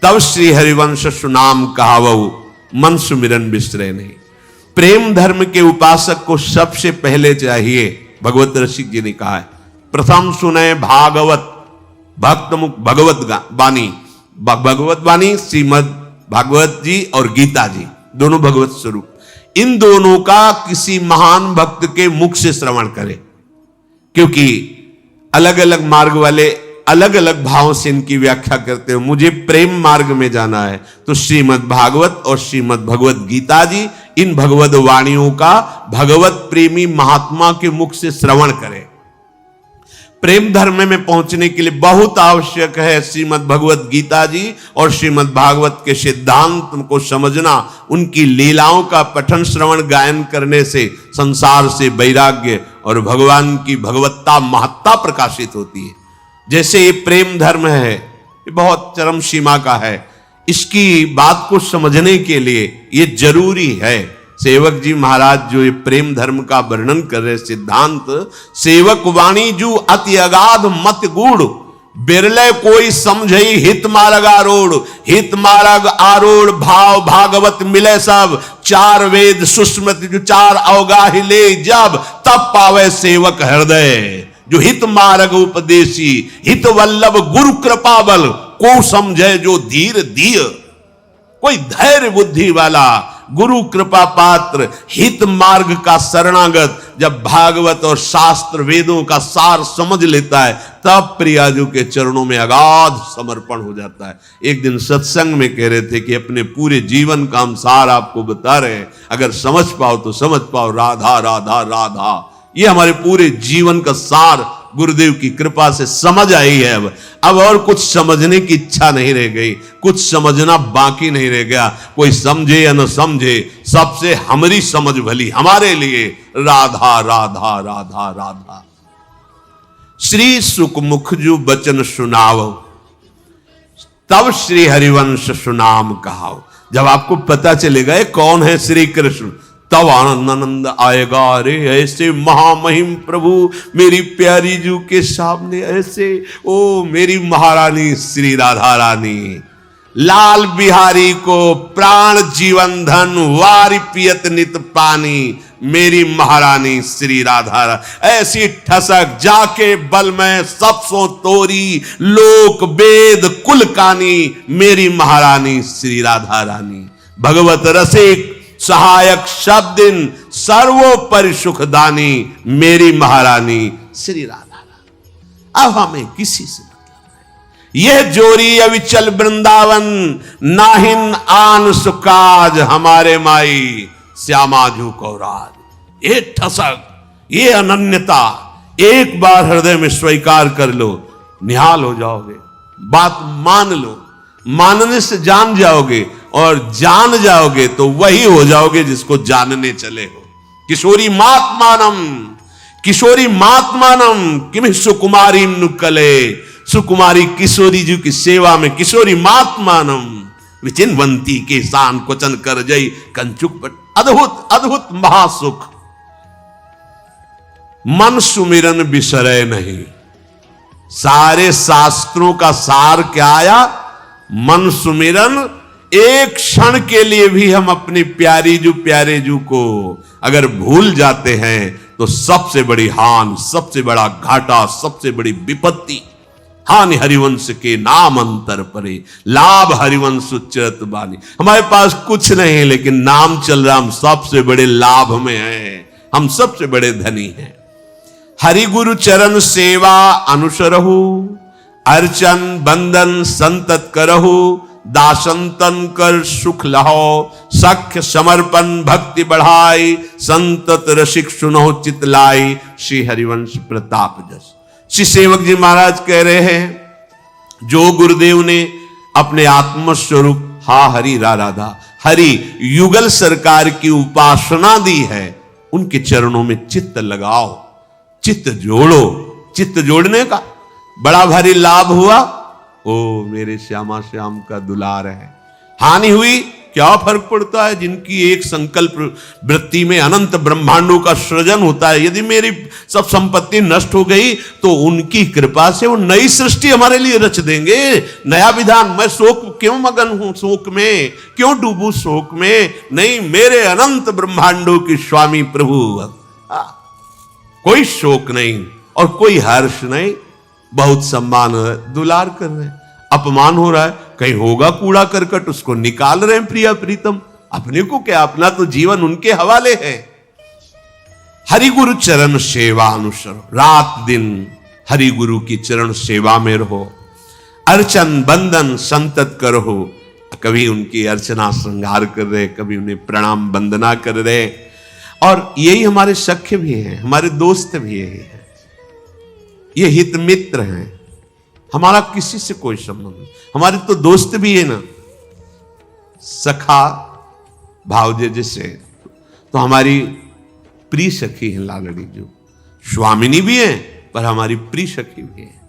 तब श्री हरिवंश सुनाम कहावहु, मन सुमिरन बिसरे नहीं। प्रेम धर्म के उपासक को सबसे पहले चाहिए, भगवत रसिक जी ने कहा है, प्रथम सुने भागवत, भक्त मुख भगवत वाणी। भगवत वाणी श्रीमद् भागवत जी और गीता जी दोनों भगवत स्वरूप। इन दोनों का किसी महान भक्त के मुख से श्रवण करें, क्योंकि अलग अलग मार्ग वाले अलग अलग भाव से इनकी व्याख्या करते हैं। मुझे प्रेम मार्ग में जाना है तो श्रीमद् भागवत और श्रीमद् भगवत गीता जी, इन भगवत वाणियों का भगवत प्रेमी महात्मा के मुख से श्रवण करें। प्रेम धर्म में पहुंचने के लिए बहुत आवश्यक है श्रीमद् भगवत गीता जी और श्रीमद् भागवत के सिद्धांत को समझना। उनकी लीलाओं का पठन श्रवण गायन करने से संसार से वैराग्य और भगवान की भगवत्ता महत्ता प्रकाशित होती है। जैसे ये प्रेम धर्म है, ये बहुत चरम सीमा का है। इसकी बात को समझने के लिए ये जरूरी है। सेवक जी महाराज जो ये प्रेम धर्म का वर्णन कर रहे सिद्धांत, सेवक वाणी जो अति अगाध मत गूढ़, बिरले कोई समझे हित मार्ग आरोढ़, हित मार्ग आरोढ़ भाव भागवत मिले सब, चार वेद सुस्मृत जो चार अवगाहि ले जब, तब पावे सेवक हृदय। जो हित मार्ग उपदेशी, हित वल्लभ गुरु कृपा बल, को समझे जो धीर दिय। कोई धैर्य बुद्धि वाला गुरु कृपा पात्र हित मार्ग का शरणागत जब भागवत और शास्त्र वेदों का सार समझ लेता है, तब प्रियाजू के चरणों में अगाध समर्पण हो जाता है। एक दिन सत्संग में कह रहे थे कि अपने पूरे जीवन का हम सार आपको बता रहे हैं, अगर समझ पाओ तो समझ पाओ, राधा राधा राधा। ये हमारे पूरे जीवन का सार गुरुदेव की कृपा से समझ आई है। अब और कुछ समझने की इच्छा नहीं रह गई, कुछ समझना बाकी नहीं रह गया। कोई समझे या न समझे, सबसे हमारी समझ भली, हमारे लिए राधा राधा राधा राधा। श्री सुखमुख जो बचन सुनाओ, तब श्री हरिवंश सुनाम कहाओ। जब आपको पता चलेगा ये कौन है श्री कृष्ण, तब आनंद आएगा। अरे ऐसे महामहिम प्रभु मेरी प्यारी जू के सामने ऐसे, ओ मेरी महारानी श्री राधा रानी। लाल बिहारी को प्राण जीवन धन वारि पियत नित पानी, मेरी महारानी श्री राधा। ऐसी ठसक जाके बल में सबसों तोरी, लोक वेद कुल कानी, मेरी महारानी श्री राधा रानी। भगवत रसिक सहायक शब्दिन सर्वोपरि सुखदानी, मेरी महारानी श्री राधा। अब हमें किसी से मतलब है, यह जोरी अविचल वृंदावन, नाहिन आन सुकाज हमारे माई श्यामा जू कौराज। ये ठसक, ये अनन्यता एक बार हृदय में स्वीकार कर लो, निहाल हो जाओगे। बात मान लो, मानने से जान जाओगे, और जान जाओगे तो वही हो जाओगे जिसको जानने चले हो। किशोरी महात्मानम, किशोरी महात्मानम किम सुकुमारी नुकले। सुकुमारी किशोरी जी की सेवा में किशोरी महात्मानम विचिन्वंती के शान क्वचन कर जई कंचुक पर। अद्भुत अद्भुत महासुख, मन सुमिरन बिसरे नहीं। सारे शास्त्रों का सार क्या आया? मन सुमिरन। एक क्षण के लिए भी हम अपनी प्यारी जू प्यारे जू को अगर भूल जाते हैं तो सबसे बड़ी हानि, सबसे बड़ा घाटा, सबसे बड़ी विपत्ति। हानि हरिवंश के नाम अंतर परे, लाभ हरिवंश उच्चरत बानी। हमारे पास कुछ नहीं है लेकिन नाम चल रहा, हम सबसे बड़े लाभ में हैं, हम सबसे बड़े धनी हैं। हरि गुरु चरण सेवा अनुसरहु, अर्चन बंदन संतत करहु, दासंतन कर सुख लहो, सख्य समर्पण भक्ति बढ़ाई, संतत रसिक सुनो चित लाई, श्री हरिवंश प्रताप जस। श्री सेवक जी महाराज कह रहे हैं, जो गुरुदेव ने अपने आत्मस्वरूप हा हरि रा राधा हरि युगल सरकार की उपासना दी है, उनके चरणों में चित्त लगाओ, चित्त जोड़ो। चित्त जोड़ने का बड़ा भारी लाभ हुआ, ओ मेरे श्यामा श्याम का दुलार है। हानि हुई, क्या फर्क पड़ता है? जिनकी एक संकल्प वृत्ति में अनंत ब्रह्मांडों का सृजन होता है। यदि मेरी सब संपत्ति नष्ट हो गई तो उनकी कृपा से वो नई सृष्टि हमारे लिए रच देंगे, नया विधान। मैं शोक क्यों मगन हूं, शोक में क्यों डूबू, शोक में नहीं, मेरे अनंत ब्रह्मांडों की स्वामी प्रभु। कोई शोक नहीं और कोई हर्ष नहीं, बहुत सम्मान है, दुलार कर रहे हैं। अपमान हो रहा है, कहीं होगा कूड़ा करकट, उसको निकाल रहे हैं प्रिया प्रीतम। अपने को क्या, अपना तो जीवन उनके हवाले है। हरि गुरु चरण सेवा अनुसर, रात दिन हरि गुरु की चरण सेवा में रहो। अर्चन बंदन संतत करो, कभी उनकी अर्चना श्रृंगार कर रहे, कभी उन्हें प्रणाम वंदना कर रहे। और यही हमारे सख्य भी हैं, हमारे दोस्त भी यही हैं, ये हित मित्र हैं। हमारा किसी से कोई संबंध नहीं, हमारे तो दोस्त भी है ना, सखा भावजे जैसे। तो हमारी प्रिय सखी है लालड़ी, जो स्वामिनी भी है पर हमारी प्रिय सखी भी है।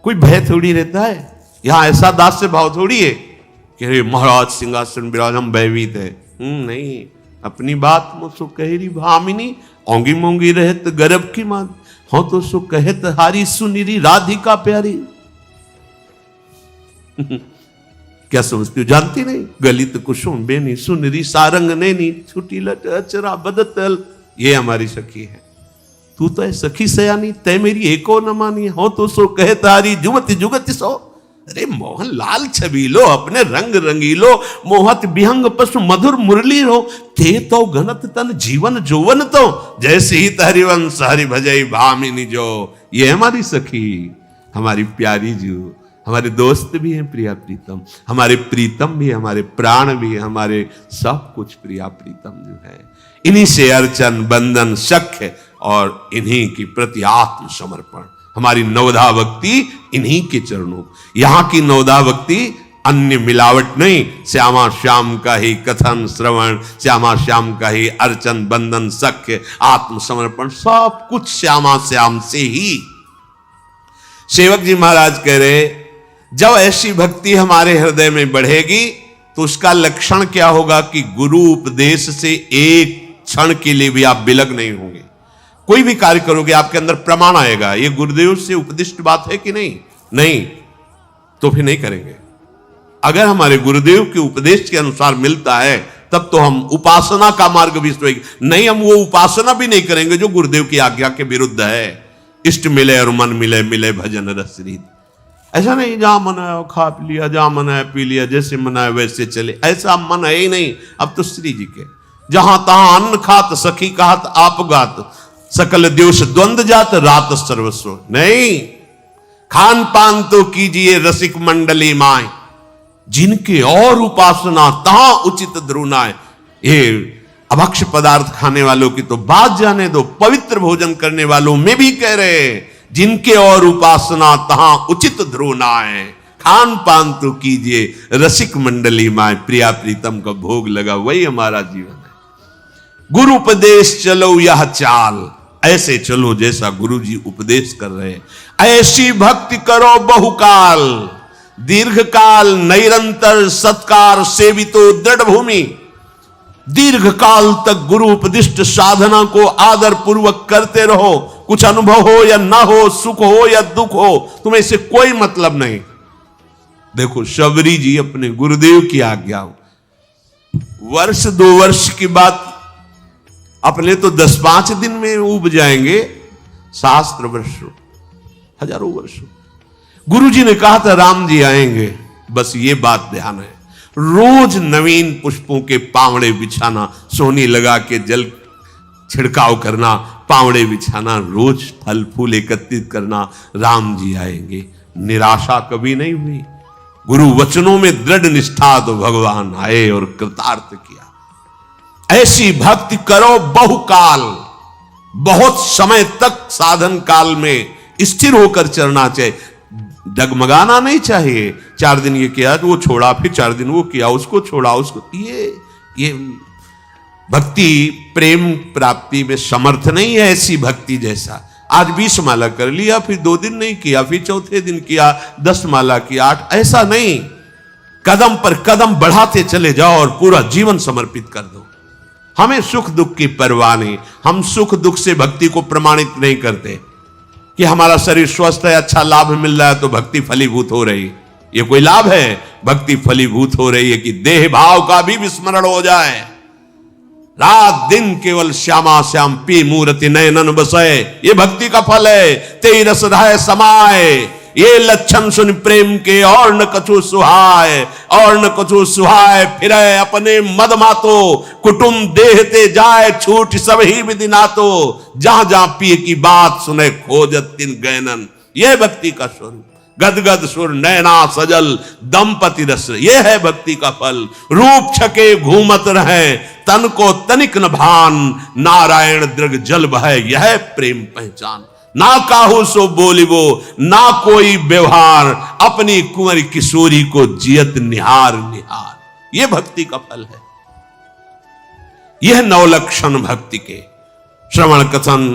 कोई भय थोड़ी रहता है, यहां ऐसा दास से भाव थोड़ी है कि अरे महाराज सिंहासन विराज हम भयभीत है। नहीं, अपनी बात मुझको कहेरी भामिनी, ओंगी मोंगी रहत गर्भ की मां। हो तो सो कहत हारी सुनिरी राधिका प्यारी। क्या समझती हो? जानती नहीं? गलित कुसुम बेनी सुनिरी सारंग नैनी छुटी लट अचरा बदतल। ये हमारी सखी है। तू तो है सखी सयानी तय मेरी एको न मानी। हो तो सो कहत हारी जुमति जुगति सो। अरे मोहन लाल छबीलो अपने रंग रंगीलो मोहत विहंग पशु मधुर मुरली हो। ते तो गणत तन जीवन जोवन तो जैसे ही हरिवंश हरि भजई भामिनी जो। ये हमारी सखी, हमारी प्यारी जो, हमारे दोस्त भी हैं प्रिया प्रीतम, हमारे प्रीतम भी, हमारे प्राण भी, हमारे सब कुछ प्रिया प्रीतम जो है। इन्हीं से अर्चन बंधन सख्य और इन्हीं की प्रति आत्म समर्पण। हमारी नवधा भक्ति इन्हीं के चरणों। यहां की नवधा भक्ति अन्य मिलावट नहीं, श्यामा श्याम का ही कथन श्रवण, श्यामा श्याम का ही अर्चन बंधन सख्य आत्मसमर्पण, सब कुछ श्यामा श्याम से ही। सेवक जी महाराज कह रहे, जब ऐसी भक्ति हमारे हृदय में बढ़ेगी तो उसका लक्षण क्या होगा कि गुरु उपदेश से एक क्षण के लिए भी आप विलग नहीं होंगे। कोई भी कार्य करोगे आपके अंदर प्रमाण आएगा, ये गुरुदेव से उपदिष्ट बात है कि नहीं? नहीं तो फिर नहीं करेंगे। अगर हमारे गुरुदेव के उपदेश के अनुसार मिलता है तब तो हम उपासना का मार्ग भी सोएंगे। नहीं, हम वो उपासना भी नहीं करेंगे जो गुरुदेव की आज्ञा के विरुद्ध है। इष्ट मिले और मन मिले, मिले भजन रस रीत। ऐसा नहीं जहां मन आया खा पी लिया, जहां मन आया पी लिया, जैसे मन आया वैसे चले, ऐसा मन है ही नहीं। अब तो श्री जी के जहां तहां अन्न खात सखी कहत आप गात सकल द्योष द्वंद जात रात सर्वस्व। नहीं, खान पान तो कीजिए रसिक मंडली माए, जिनके और उपासना तहां उचित द्रुनाए। ये अभक्ष पदार्थ खाने वालों की तो बात जाने दो, पवित्र भोजन करने वालों में भी कह रहे हैं जिनके और उपासना तहां उचित द्रोनाए। खान पान तो कीजिए रसिक मंडली माए, प्रिया प्रीतम का भोग लगा, वही हमारा जीवन है। गुरु उपदेश चलो यह चाल, ऐसे चलो जैसा गुरु जी उपदेश कर रहे हैं। ऐसी भक्ति करो बहुकाल, दीर्घ काल निरंतर सत्कार सेवितो दृढ़ भूमि। दीर्घ काल तक गुरु उपदिष्ट साधना को आदर पूर्वक करते रहो। कुछ अनुभव हो या ना हो, सुख हो या दुख हो, तुम्हें इससे कोई मतलब नहीं। देखो शबरी जी अपने गुरुदेव की आज्ञा, वर्ष 2 वर्ष की बात अपने तो 10-5 दिन में उब जाएंगे, सहस्त्र वर्षों हजारों वर्षों। गुरु जी ने कहा था राम जी आएंगे, बस ये बात ध्यान है। रोज नवीन पुष्पों के पावड़े बिछाना, सोनी लगा के जल छिड़काव करना, पावड़े बिछाना, रोज फल फूल एकत्रित करना, राम जी आएंगे। निराशा कभी नहीं हुई। गुरु वचनों में दृढ़ निष्ठा, तो भगवान आए और कृतार्थ किया। ऐसी भक्ति करो बहुकाल, बहुत समय तक साधन काल में स्थिर होकर चलना चाहिए। डगमगाना नहीं चाहिए। 4 दिन ये किया तो वो छोड़ा, फिर 4 दिन वो किया, उसको छोड़ा, उसको, ये भक्ति प्रेम प्राप्ति में समर्थ नहीं है। ऐसी भक्ति जैसा आज 20 माला कर लिया, फिर 2 दिन नहीं किया, फिर चौथे दिन किया, 10 माला किया, 8, ऐसा नहीं। कदम पर कदम बढ़ाते चले जाओ और पूरा जीवन समर्पित कर दो। हमें सुख दुख की परवाह नहीं। हम सुख दुख से भक्ति को प्रमाणित नहीं करते कि हमारा शरीर स्वस्थ है, अच्छा लाभ मिल रहा है तो भक्ति फलीभूत हो रही। ये कोई लाभ है? भक्ति फलीभूत हो रही है कि देह भाव का भी विस्मरण हो जाए। रात दिन केवल श्यामा श्याम पी मूर्ति नयनन बसे, ये भक्ति का फल है। तेई रस रहे समाए, ये लक्षण सुन प्रेम के, और न कछु सुहाय, और न कछु सुहाय फिरे अपने मद मातो। कुटुंब देहते जाए छूट सब ही विधि नातो, जहां जहां पिए की बात सुने खोजत तिन गैनन। ये भक्ति का स्वरूप। गदगद सुर नैना सजल दंपति रस, ये है भक्ति का फल। रूप छके घूमत रहे तन को तनिक न भान, नारायण दृग जल बहे, यह प्रेम पहचान। ना काहू सो बोलिबो ना कोई व्यवहार, अपनी कुंवरी किशोरी को जियत निहार निहार। यह भक्ति का फल है। यह 9 लक्षण भक्ति के, श्रवण कथन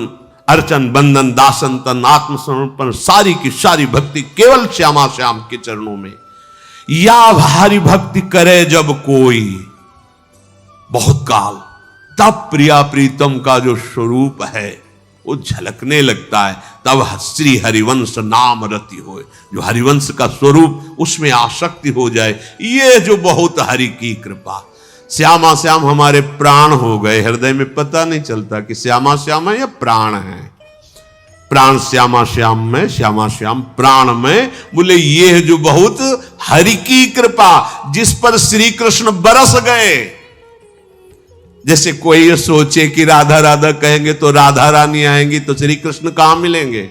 अर्चन बंधन दासन तन आत्मसमर्पण, सारी की सारी भक्ति केवल श्यामा श्याम के चरणों में। या भारी भक्ति करे जब कोई बहुत काल, तब प्रिया प्रीतम का जो स्वरूप है वो झलकने लगता है, तब श्री हरिवंश नाम रति हो, जो हरिवंश का स्वरूप उसमें आसक्ति हो जाए। ये जो बहुत हरि की कृपा। श्यामा श्याम हमारे प्राण हो गए, हृदय में पता नहीं चलता कि श्यामा श्याम है या प्राण है। प्राण श्यामा श्याम में, श्यामा श्याम प्राण में। बोले ये है जो बहुत हरि की कृपा, जिस पर श्री कृष्ण बरस गए। जैसे कोई ये सोचे कि राधा राधा कहेंगे तो राधा रानी आएंगी, तो श्री कृष्ण कहां मिलेंगे।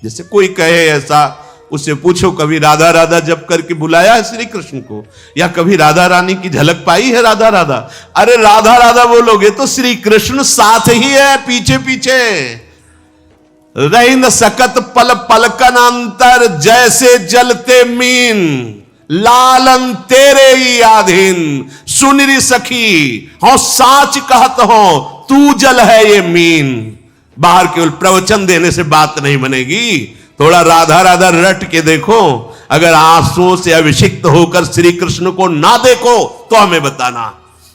जैसे कोई कहे ऐसा, उससे पूछो कभी राधा राधा जप करके बुलाया है श्री कृष्ण को, या कभी राधा रानी की झलक पाई है राधा राधा। अरे राधा राधा बोलोगे तो श्री कृष्ण साथ ही है, पीछे पीछे। रही न सकत पल पलकन अंतर, जैसे जलते मीन लालन तेरे ही आधीन। सुनरी सखी हो साच कहत हो, तू जल है ये मीन। बाहर केवल प्रवचन देने से बात नहीं बनेगी, थोड़ा राधा राधा रट के देखो। अगर आंसुओं से अभिषिक्त होकर श्री कृष्ण को ना देखो तो हमें बताना।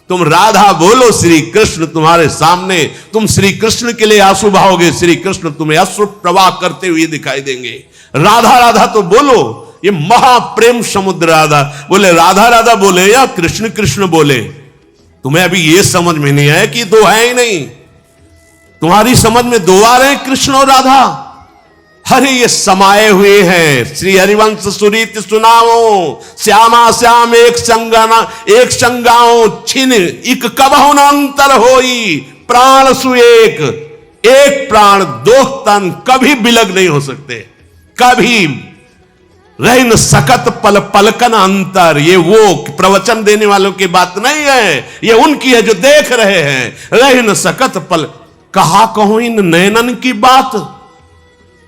तुम राधा बोलो, श्री कृष्ण तुम्हारे सामने, तुम श्री कृष्ण के लिए आंसू बहाओगे, श्री कृष्ण तुम्हें अश्रु प्रवाह करते हुए दिखाई देंगे। राधा राधा तो बोलो, ये महाप्रेम समुद्र राधा। बोले राधा राधा बोले या कृष्ण कृष्ण बोले, तुम्हें अभी ये समझ में नहीं आया कि दो है ही नहीं। तुम्हारी समझ में दो आ रहे हैं, कृष्ण और राधा। अरे ये समाये हुए हैं। श्री हरिवंश सुरीत सुनाओ, श्यामा श्याम एक संगाना एक संगाओ, छिन इक कबहु न अंतर होई। प्राण सुएक, एक प्राण दो तन कभी बिलग नहीं हो सकते, कभी रह न सकत पल पलकन अंतर। ये वो प्रवचन देने वालों की बात नहीं है, ये उनकी है जो देख रहे हैं। रह न सकत पल, कहा कहूं इन नयनन की बात।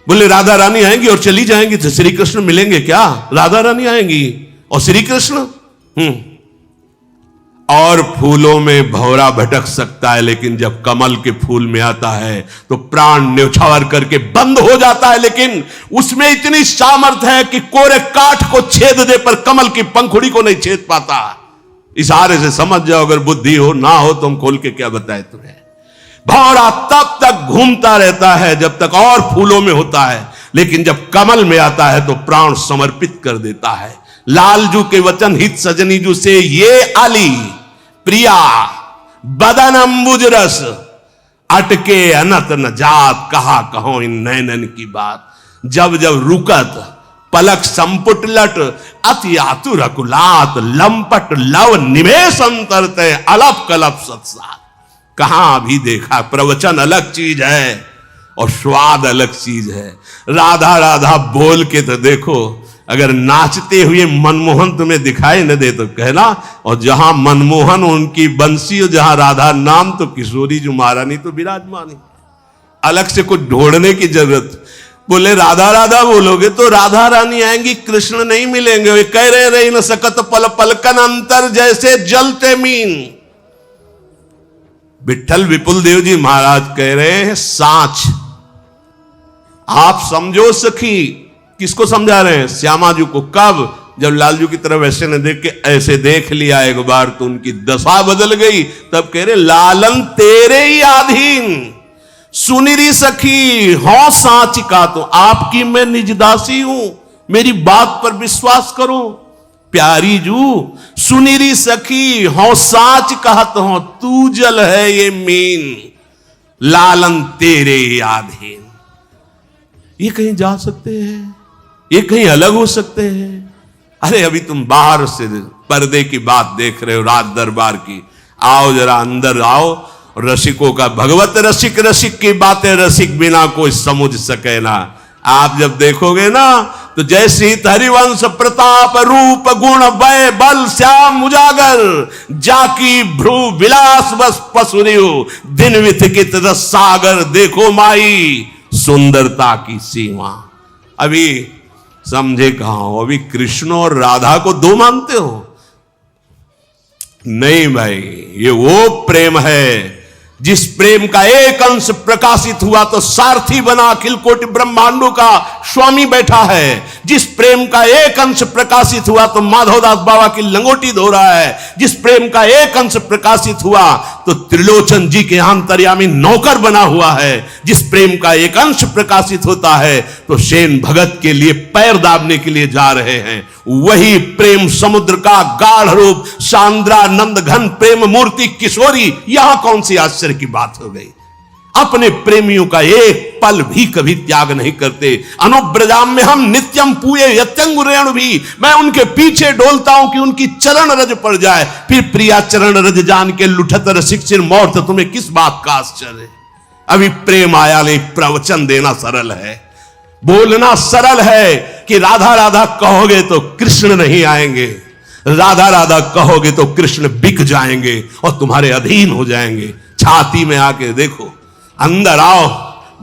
बोले राधा रानी आएंगी और चली जाएंगी तो श्री कृष्ण मिलेंगे क्या। राधा रानी आएंगी और श्री कृष्ण। और फूलों में भौरा भटक सकता है, लेकिन जब कमल के फूल में आता है तो प्राण न्यौछावर करके बंद हो जाता है। लेकिन उसमें इतनी सामर्थ्य है कि कोरे काठ को छेद दे पर कमल की पंखुड़ी को नहीं छेद पाता। इशारे से समझ जाओ, अगर बुद्धि हो ना हो तो हम खोल के क्या बताए तुम्हें। भौरा तब तक घूमता रहता है जब तक और फूलों में होता है, लेकिन जब कमल में आता है तो प्राण समर्पित कर देता है। लालजू के वचन हित सजनीजू से ये आली प्रिया बदन अंबुज रस, अटके अनत न जात। कहा कहो इन नैनन की बात, जब जब रुकत पलक संपुट लट। अति आतुर अकुलात लंपट लव निवेश अंतरते, अलप कलप सत्सात। कहां भी देखा, प्रवचन अलग चीज है और स्वाद अलग चीज है। राधा राधा बोल के तो देखो, अगर नाचते हुए मनमोहन तुम्हें दिखाई न दे तो कहना। और जहां मनमोहन उनकी बंसी और जहां राधा नाम, तो किशोरी जो महारानी तो विराजमान। अलग से कुछ ढूंढने की जरूरत। बोले राधा राधा बोलोगे तो राधा रानी आएंगी, कृष्ण नहीं मिलेंगे। वे कह रहे न सकत पल पलकन अंतर, जैसे जलते मीन। विठल विपुल देव जी महाराज कह रहे हैं साच। आप समझो सखी, किसको समझा रहे हैं? श्यामा जी को। कब? जब लालजू की तरफ ऐसे न देख के ऐसे देख लिया एक बार तो उनकी दशा बदल गई। तब कह रहे लालन तेरे ही अधीन। सुनिरी सखी हो साच का, तो आपकी मैं निजदासी हूं, मेरी बात पर विश्वास करो। प्यारी जू सुनिरी सखी हो साच कहत हो, तू जल है ये मीन। लालन तेरे आधीन। ये कहीं जा सकते हैं, ये कहीं अलग हो सकते हैं। अरे अभी तुम बाहर से पर्दे की बात देख रहे हो, राज दरबार की। आओ जरा अंदर आओ। रसिकों का भगवत रसिक, रसिक की बातें रसिक बिना कोई समझ सके ना। आप जब देखोगे ना तो जैसी हरिवंश प्रताप रूप गुण वय बल श्याम उजागर, जाकी भ्रू विलास बस पसुरियो, दिन विथिकित रस सागर। देखो माई सुंदरता की सीमा। अभी समझे कहां हो? अभी कृष्ण और राधा को दो मानते हो? नहीं भाई, ये वो प्रेम है जिस प्रेम का एक अंश प्रकाशित हुआ तो सारथी बना अखिल कोटि ब्रह्मांडों का। स्वामी बैठा है। जिस प्रेम का एक अंश प्रकाशित हुआ तो माधवदास बाबा की लंगोटी धो रहा है। जिस प्रेम का एक अंश प्रकाशित हुआ तो त्रिलोचन जी के अंतर्यामी नौकर बना हुआ है। जिस प्रेम का एक अंश प्रकाशित होता है तो सेन भगत के लिए पैर दाबने के लिए जा रहे हैं। वही प्रेम समुद्र का गाढ़ रूप सांद्रानंद घन प्रेम मूर्ति किशोरी, यहां कौन सी आश्चर्य की बात हो गई। अपने प्रेमियों का एक पल भी कभी त्याग नहीं करते। अनुब्रजाम में हम नित्यम पूये यत्यंगुरेण भी, मैं उनके पीछे डोलता हूं कि उनकी चरण रज पड़ जाए। फिर प्रिया चरण रज जान के लुठत रसिक मोर्थ, तुम्हें किस बात का आश्चर्य है। अभी प्रेम आया नहीं, प्रवचन देना सरल है, बोलना सरल है कि राधा राधा कहोगे तो कृष्ण नहीं आएंगे, राधा राधा कहोगे तो कृष्ण बिक जाएंगे और तुम्हारे अधीन हो जाएंगे। छाती में आके देखो, अंदर आओ,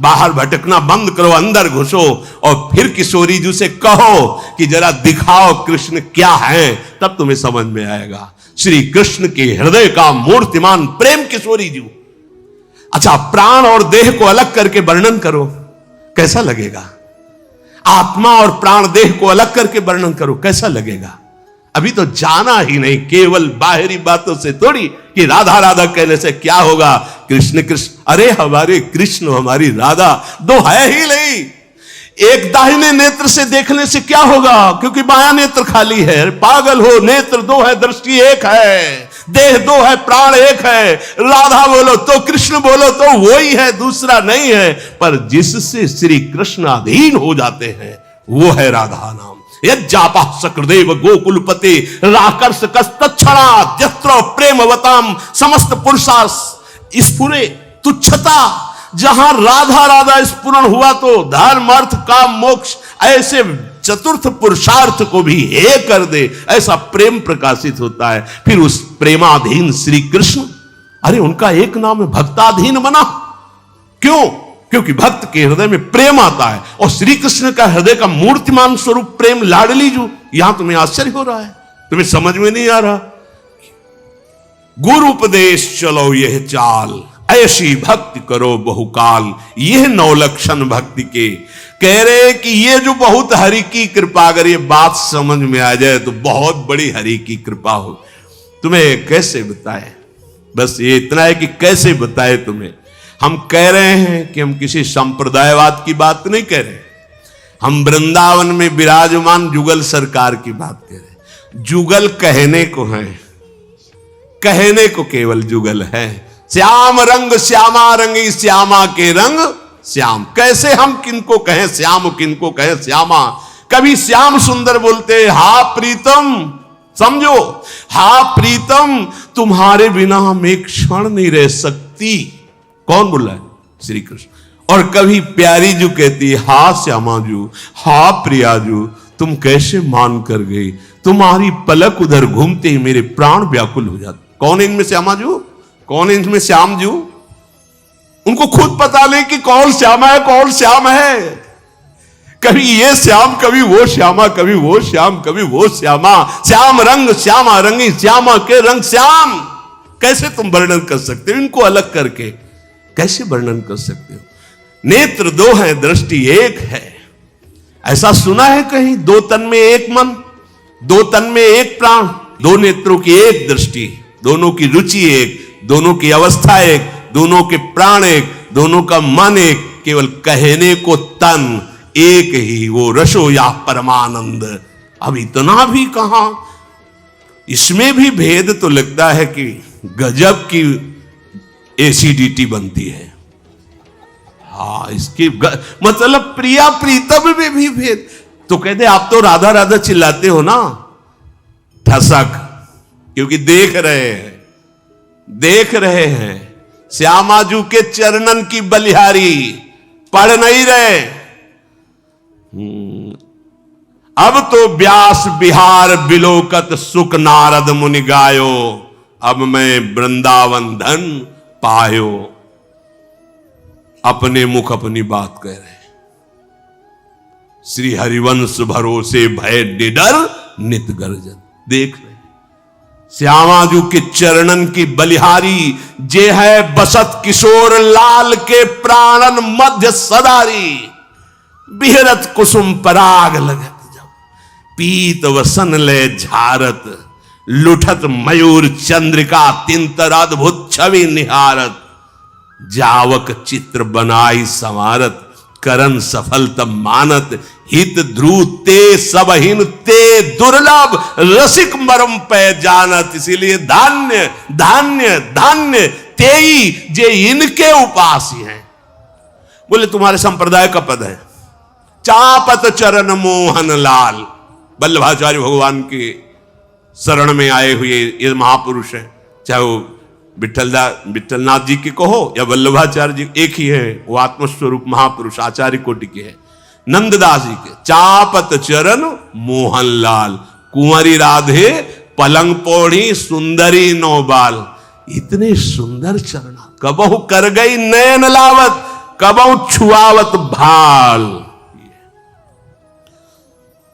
बाहर भटकना बंद करो, अंदर घुसो और फिर किशोरी जी से कहो कि जरा दिखाओ कृष्ण क्या है, तब तुम्हें समझ में आएगा। श्री कृष्ण के हृदय का मूर्तिमान प्रेम किशोरी जी। अच्छा, प्राण और देह को अलग करके वर्णन करो, कैसा लगेगा। आत्मा और प्राण देह को अलग करके वर्णन करो, कैसा लगेगा। अभी तो जाना ही नहीं, केवल बाहरी बातों से थोड़ी कि राधा राधा कहने से क्या होगा। कृष्ण कृष्ण, अरे हमारे कृष्ण हमारी राधा दो है ही नहीं। एक दाहिने नेत्र से देखने से क्या होगा, क्योंकि बायां नेत्र खाली है। पागल हो, नेत्र दो है, दृष्टि एक है, देह दो है, प्राण एक है। राधा बोलो तो कृष्ण बोलो तो वो ही है, दूसरा नहीं है। पर जिससे श्री कृष्ण अधीन हो जाते हैं वो है राधा नाम। यज्जापा सकृदेव गोकुलपते राकर्ष कस्तक्षणा जस्त्र प्रेमवताम समस्त पुरुषा स्फुरे तुच्छता। जहां राधा राधा स्फुरण हुआ तो धर्म अर्थ काम मोक्ष ऐसे चतुर्थ पुरुषार्थ को भी हे कर दे, ऐसा प्रेम प्रकाशित होता है। फिर उस प्रेमाधीन श्री कृष्ण, अरे उनका एक नाम है भक्ताधीन बना। क्यों? क्योंकि भक्त के हृदय में प्रेम आता है और श्री कृष्ण का हृदय का मूर्तिमान स्वरूप प्रेम लाडली जू। यहां तुम्हें आश्चर्य हो रहा है, तुम्हें समझ में नहीं आ रहा। गुरु उपदेश चलो यह चाल, ऐसी भक्ति करो बहुकाल। यह 9 लक्षण भक्ति के कह रहे कि ये जो बहुत हरि की कृपा, अगर ये बात समझ में आ जाए तो बहुत बड़ी हरि की कृपा हो। तुम्हें कैसे बताए, बस ये इतना है कि कैसे बताए तुम्हें। हम कह रहे हैं कि हम किसी संप्रदायवाद की बात नहीं कह रहे, हम वृंदावन में विराजमान जुगल सरकार की बात कह रहे। जुगल कहने को है, कहने को केवल जुगल है। श्याम रंग श्यामा रंगी, श्यामा के रंग श्याम। कैसे हम किनको कहें श्याम, किनको कहें श्यामा। कभी श्याम सुंदर बोलते, हा प्रीतम, समझो, हा प्रीतम तुम्हारे बिना हम एक क्षण नहीं रह सकती। कौन बोल रहा है? श्री कृष्ण। और कभी प्यारी जू कहती है, हा श्यामा जू, हा प्रिया जू, तुम कैसे मान कर गई, तुम्हारी पलक उधर घूमते ही मेरे प्राण व्याकुल हो जाते। कौन इनमें श्यामा जू, कौन इनमें श्याम जू? उनको खुद पता नहीं कि कौन श्यामा है, कौन श्याम है। कभी ये श्याम, कभी वो श्यामा, कभी वो श्याम, कभी वो श्यामा। श्याम रंग श्यामा रंगी, श्यामा के रंग श्याम। कैसे तुम वर्णन कर सकते हो इनको अलग करके, कैसे वर्णन कर सकते हो। नेत्र 2 हैं, दृष्टि एक है। ऐसा सुना है कहीं, 2 तन में एक मन, 2 तन में एक प्राण, 2 नेत्रों की एक दृष्टि, दोनों की रुचि एक, दोनों की अवस्था एक, दोनों के प्राण एक, दोनों का मन एक। केवल कहने को तन एक ही, वो रसो या परमानंद। अब इतना भी कहां, इसमें भी भेद तो लगता है कि गजब की एसिडिटी बनती है। हाँ, इसकी मतलब प्रिया प्रीतम में भी भेद। तो कहते आप तो राधा राधा चिल्लाते हो ना, ठसक, क्योंकि देख रहे हैं, देख रहे हैं श्यामाजू के चरणन की बलिहारी, पढ़ नहीं रहे। अब तो व्यास बिहार बिलोकत सुख नारद मुनि गायो, अब मैं वृंदावन धन पायो। अपने मुख अपनी बात कह रहे हैं। श्री हरिवंश भरोसे भय निडर नित गर्जन। देख रहे श्यामाजू के चरणन की बलिहारी, जे है बसत किशोर लाल के प्राणन मध्य सदारी। बिहरत कुसुम पराग लगत जब, पीत वसन ले झारत, लुठत मयूर चंद्रिका तिंतर अद्भुत छवि निहारत, जावक चित्र बनाई संवारत, करन सफल तब मानत, हित ध्रुव ते सबहीन ते दुर्लभ, रसिक मरम पे जानत। इसीलिए धान्य धान्य धान्य तेई जे इनके उपासी हैं। बोले तुम्हारे संप्रदाय का पद है, चापत चरण मोहन लाल। वल्लभाचार्य भगवान के शरण में आए हुए ये महापुरुष है, चाहे वो विठलनाथ जी के कहो या वल्लभाचार्य जी, एक ही है, वो आत्मस्वरूप महापुरुष आचार्य कोटि के है। नंददास जी के चापत चरण मोहनलाल, कुंवरी राधे पलंग पौड़ी सुंदरी नौबाल। इतने सुंदर चरण, कबहु कर गई नयन लावत, कबहु छुआवत भाल।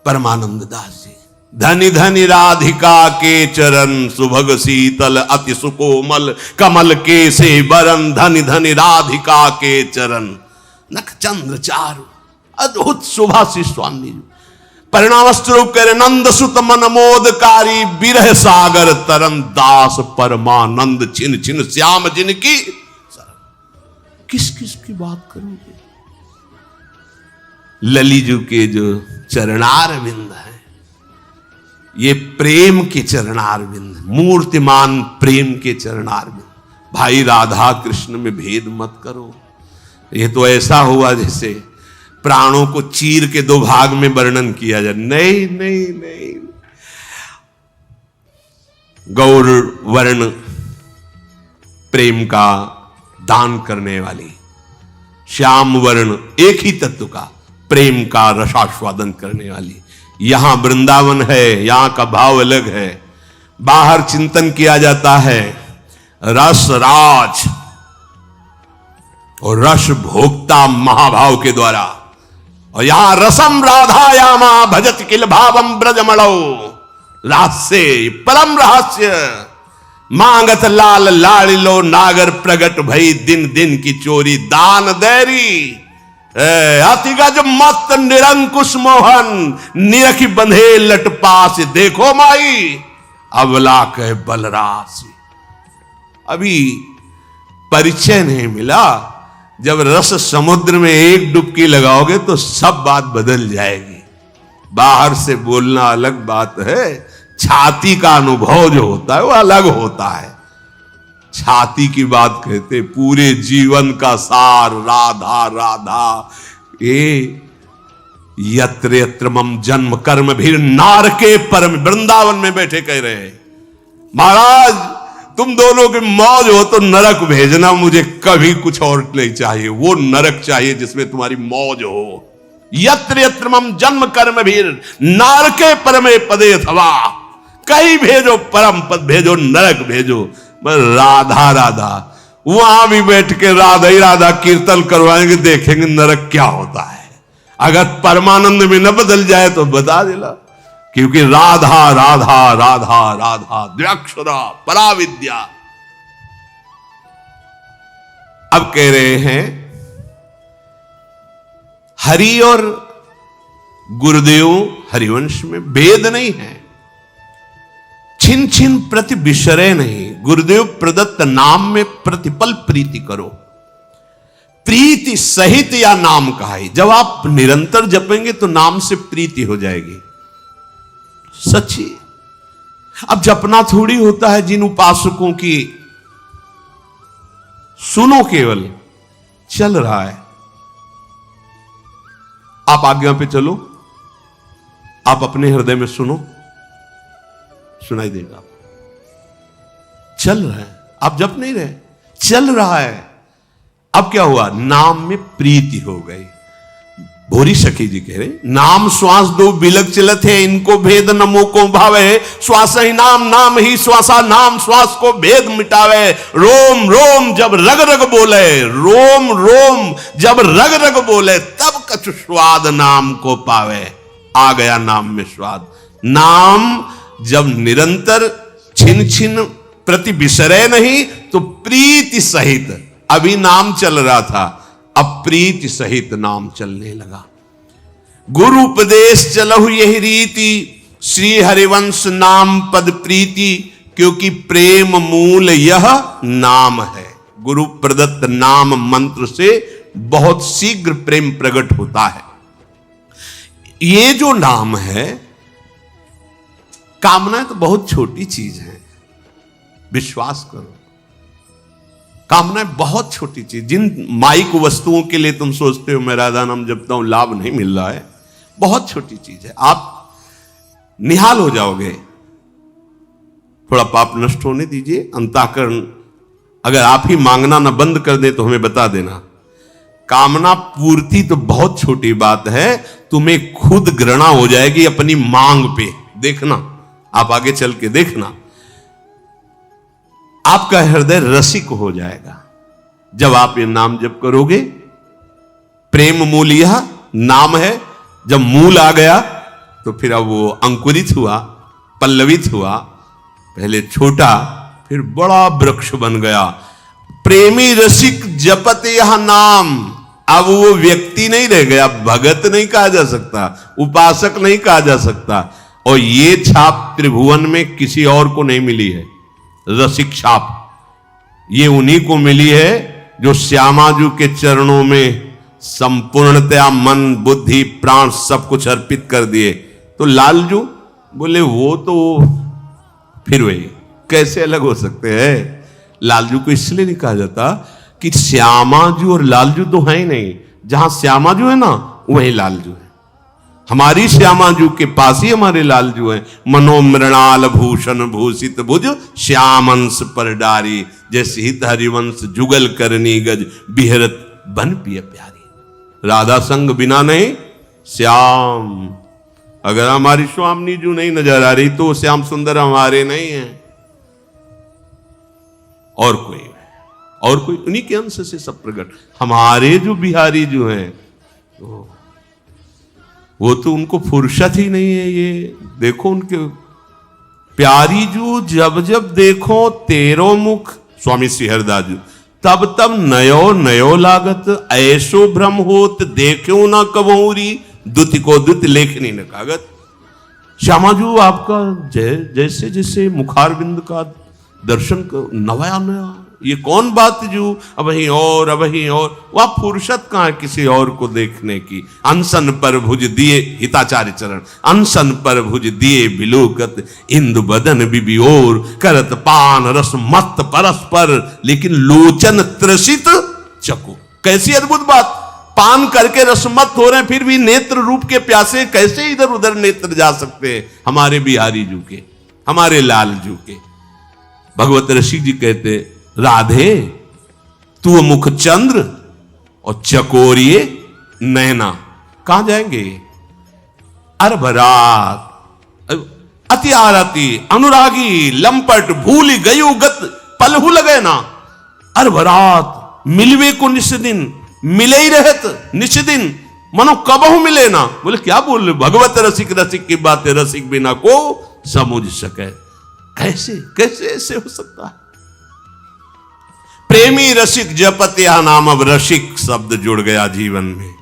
परमानंद दास जी, धनी धनी राधिका के चरण, सुभग शीतल अति सुकोमल, कमल के से बरन, धनी धनी राधिका के चरण, नख चंद्र चारु अद्भुत शोभा से स्वामी। परिणाम स्वरूप करे नंद सुत मन मोदकारी, बिरह सागर तरन, दास परमानंद छिन छिन श्याम जिनकी। किस किस की बात करोगे? ललिजू के जो चरणार विंद है, ये प्रेम के चरणार विंद, मूर्तिमान प्रेम के चरणार विंद। भाई राधा कृष्ण में भेद मत करो। ये तो ऐसा हुआ जैसे प्राणों को चीर के दो भाग में वर्णन किया जाए। नहीं नहीं नहीं, गौर वर्ण प्रेम का दान करने वाली, श्याम वर्ण एक ही तत्व का प्रेम का रसास्वादन करने वाली। यहां वृंदावन है, यहां का भाव अलग है। बाहर चिंतन किया जाता है रस राज और रस भोक्ता महाभाव के द्वारा, और यहां रसम राधायामा भजत किल भावम ब्रजमणौ। रहस्य परम रहस्य, मांगत लाल लाड़िलो नागर प्रगट भई, दिन दिन की चोरी दान देरी। अतिगज मत निरंकुश मोहन, निरखी बंधे लट पास, देखो माई अबला कह बलरासी। अभी परिचय नहीं मिला, जब रस समुद्र में एक डुबकी लगाओगे तो सब बात बदल जाएगी। बाहर से बोलना अलग बात है, छाती का अनुभव जो होता है वो अलग होता है। छाती की बात कहते, पूरे जीवन का सार राधा राधा। ये यत्र यत्र मम जन्म कर्म भी नार के परम, वृंदावन में बैठे कह रहे हैं महाराज तुम दोनों की मौज हो तो नरक भेजना, मुझे कभी कुछ और नहीं चाहिए। वो नरक चाहिए जिसमें तुम्हारी मौज हो। यत्र यत्र मम जन्म कर्म भी नार के परमे पदे अथवा, कहीं भेजो परम पद भेजो, नरक भेजो, बस राधा राधा। वहां भी बैठ के राधा ही राधा कीर्तन करवाएंगे, देखेंगे नरक क्या होता है। अगर परमानंद में न बदल जाए तो बता देला, क्योंकि राधा राधा राधा राधा द्व्यक्षरा पराविद्या। अब कह रहे हैं हरि और गुरुदेव हरिवंश में भेद नहीं है, छिन छिन प्रति विसरे नहीं। गुरुदेव प्रदत्त नाम में प्रतिपल प्रीति करो, प्रीति सहित या नाम कहा है। जब आप निरंतर जपेंगे तो नाम से प्रीति हो जाएगी। सच्ची अब जपना थोड़ी होता है जिन उपासकों की, सुनो केवल चल रहा है। आप आज्ञा पे चलो, आप अपने हृदय में सुनो, सुनाई देगा। चल रहा है, आप जप नहीं रहे, चल रहा है। अब क्या हुआ? नाम में प्रीति हो गई। भोरी सखी जी कह रहे, नाम श्वास दो बिलक चलत है, इनको भेद नमो को भावे। श्वास ही नाम, नाम ही श्वासा, नाम श्वास को भेद मिटावे। रोम रोम जब रग रग बोले, रोम रोम जब रग रग बोले, तब कछु स्वाद नाम को पावे। आ गया नाम में स्वाद। नाम जब निरंतर छिन छिन प्रति विसरे नहीं तो प्रीति सहित, अभी नाम चल रहा था, अब प्रीति सहित नाम चलने लगा। गुरु उपदेश चलहु यही रीति, श्री हरिवंश नाम पद प्रीति, क्योंकि प्रेम मूल यह नाम है। गुरु प्रदत्त नाम मंत्र से बहुत शीघ्र प्रेम प्रकट होता है। ये जो नाम है, कामना तो बहुत छोटी चीज है, विश्वास करो। कामनाएं बहुत छोटी चीज, जिन माइक वस्तुओं के लिए तुम सोचते हो मैं राधा नाम जपता हूं, लाभ नहीं मिल रहा है, बहुत छोटी चीज है, आप निहाल हो जाओगे। थोड़ा पाप नष्ट होने दीजिए, अंतःकरण अगर आप ही मांगना ना बंद कर दे तो हमें बता देना। कामना पूर्ति तो बहुत छोटी बात है, तुम्हें खुद घृणा हो जाएगी अपनी मांग पे। देखना, आप आगे चल के देखना, आपका हृदय रसिक हो जाएगा जब आप ये नाम जप करोगे। प्रेम मूल यह नाम है। जब मूल आ गया तो फिर अब वो अंकुरित हुआ, पल्लवित हुआ, पहले छोटा फिर बड़ा वृक्ष बन गया। प्रेमी रसिक जपत यह नाम। अब वो व्यक्ति नहीं रह गया, भगत नहीं कहा जा सकता, उपासक नहीं कहा जा सकता। और ये छाप त्रिभुवन में किसी और को नहीं मिली है, रसिक छाप। ये उन्हीं को मिली है जो श्यामाजू के चरणों में संपूर्णतया मन बुद्धि प्राण सब कुछ अर्पित कर दिए। तो लालजू बोले वो तो फिर वही कैसे अलग हो सकते हैं। लालजू को इसलिए नहीं कहा जाता कि श्यामाजू और लालजू तो है ही नहीं। जहां श्यामाजू है ना वहीं लालजू है। हमारी श्यामाजू के पास ही हमारे लालजू हैं। मनोमृणाल भूषण भूषित भुज श्यामंश पर डारी, जैसे हित हरिवंश जुगल करनी गज बिहरत बन पिय प्यारी। राधा संग बिना नहीं श्याम। अगर हमारी स्वामी जू नहीं नजर आ रही तो श्याम सुंदर हमारे नहीं है, और कोई है, और कोई उन्हीं के अंश से सब प्रकट। हमारे जो बिहारी जो हैं वो तो उनको फुर्सत ही नहीं है। ये देखो उनके प्यारी जू जब जब देखो तेरो मुख, स्वामी श्री हरदास जी, तब तब नयो नयो लागत, ऐसो भ्रम होत देखो ना कबूरी, दुति को दुत लेखनी न कागत। श्यामाजू आपका जैसे जैसे मुखारविंद का दर्शन को नया नया, ये कौन बात जू, अब ही और अब ही और, वह फुर्सत कहां किसी और को देखने की। अनसन पर भुज दिए, हिताचार्य चरण, अनसन पर भुज दिए बिलोकत, इंदु बदन बिबियोर करत पान रस मत परस्पर, लेकिन लोचन त्रसित चको। कैसी अद्भुत बात, पान करके रसमत हो रहे हैं फिर भी नेत्र रूप के प्यासे कैसे इधर उधर नेत्र जा सकते हैं हमारे बिहारी जू के, हमारे लाल जू के। भगवत ऋषि जी कहते, राधे तू मुख चंद्र और चकोरिए नैना, कहां जाएंगे? अरभरात अति आरती अनुरागी लंपट भूल गयु गत पलहु लगे ना। अरभरात मिलवे को निश दिन, मिले ही रहत निश दिन, मनो कबहु मिले ना। बोले क्या बोल रहे, भगवत रसिक रसिक की बातें रसिक बिना को समझ सके। कैसे कैसे ऐसे हो सकता है? प्रेमी रसिक जपत यह नाम, अब रसिक शब्द जुड़ गया जीवन में।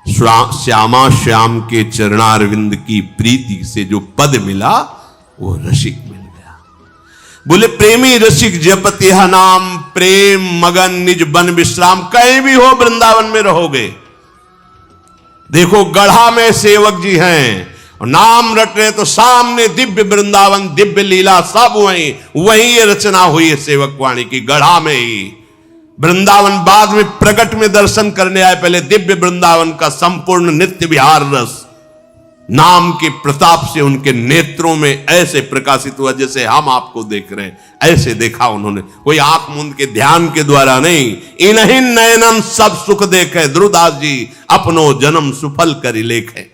श्यामा श्याम के चरणारविंद की प्रीति से जो पद मिला वो रसिक मिल गया। बोले प्रेमी रसिक जपत यह नाम, प्रेम मगन निज बन विश्राम। कहीं भी हो वृंदावन में रहोगे। देखो गढ़ा में सेवक जी हैं, नाम रट रहे तो सामने दिव्य वृंदावन दिव्य लीला सब वहीं ये रचना हुई है सेवक वाणी की, गढ़ा में ही। वृंदावन बाद में प्रकट में दर्शन करने आए, पहले दिव्य वृंदावन का संपूर्ण नित्य विहार रस नाम के प्रताप से उनके नेत्रों में ऐसे प्रकाशित हुआ जैसे हम आपको देख रहे हैं। ऐसे देखा उन्होंने, कोई आंख मूंद के ध्यान के द्वारा नहीं। इन्हीं नयनन सब सुख देखे, ध्रुवदास जी अपनो जन्म सुफल करी लेखे।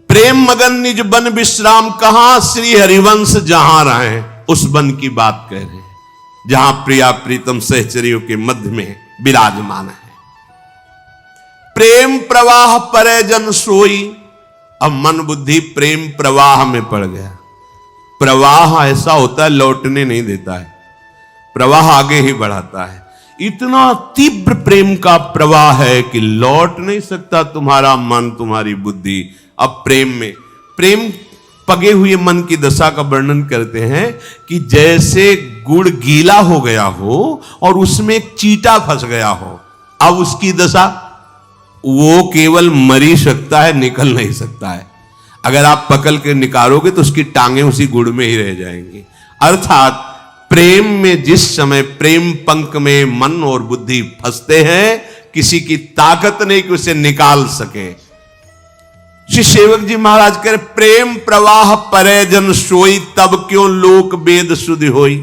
प्रेम मगन निज बन विश्राम, कहां? श्री हरिवंश जहां रहे उस बन की बात कह रहे हैं, जहां प्रिया प्रीतम सहचरियों के मध्य में विराजमान है। प्रेम प्रवाह परे जन सोई। अब मन बुद्धि प्रेम प्रवाह में पड़ गया। प्रवाह ऐसा होता है लौटने नहीं देता है, प्रवाह आगे ही बढ़ाता है। इतना तीव्र प्रेम का प्रवाह है कि लौट नहीं सकता तुम्हारा मन, तुम्हारी बुद्धि। अब प्रेम पगे हुए मन की दशा का वर्णन करते हैं कि जैसे गुड़ गीला हो गया हो और उसमें एक चींटा फंस गया हो, अब उसकी दशा, वो केवल मर ही सकता है, निकल नहीं सकता है। अगर आप पकड़ के निकालोगे तो उसकी टांगें उसी गुड़ में ही रह जाएंगी। अर्थात प्रेम में जिस समय प्रेम पंख में मन और बुद्धि फंसते हैं, किसी की ताकत नहीं कि उसे निकाल सके। श्री सेवक जी महाराज कह रहे, प्रेम प्रवाह परे जन सोई, तब क्यों लोक वेद सुधि होई।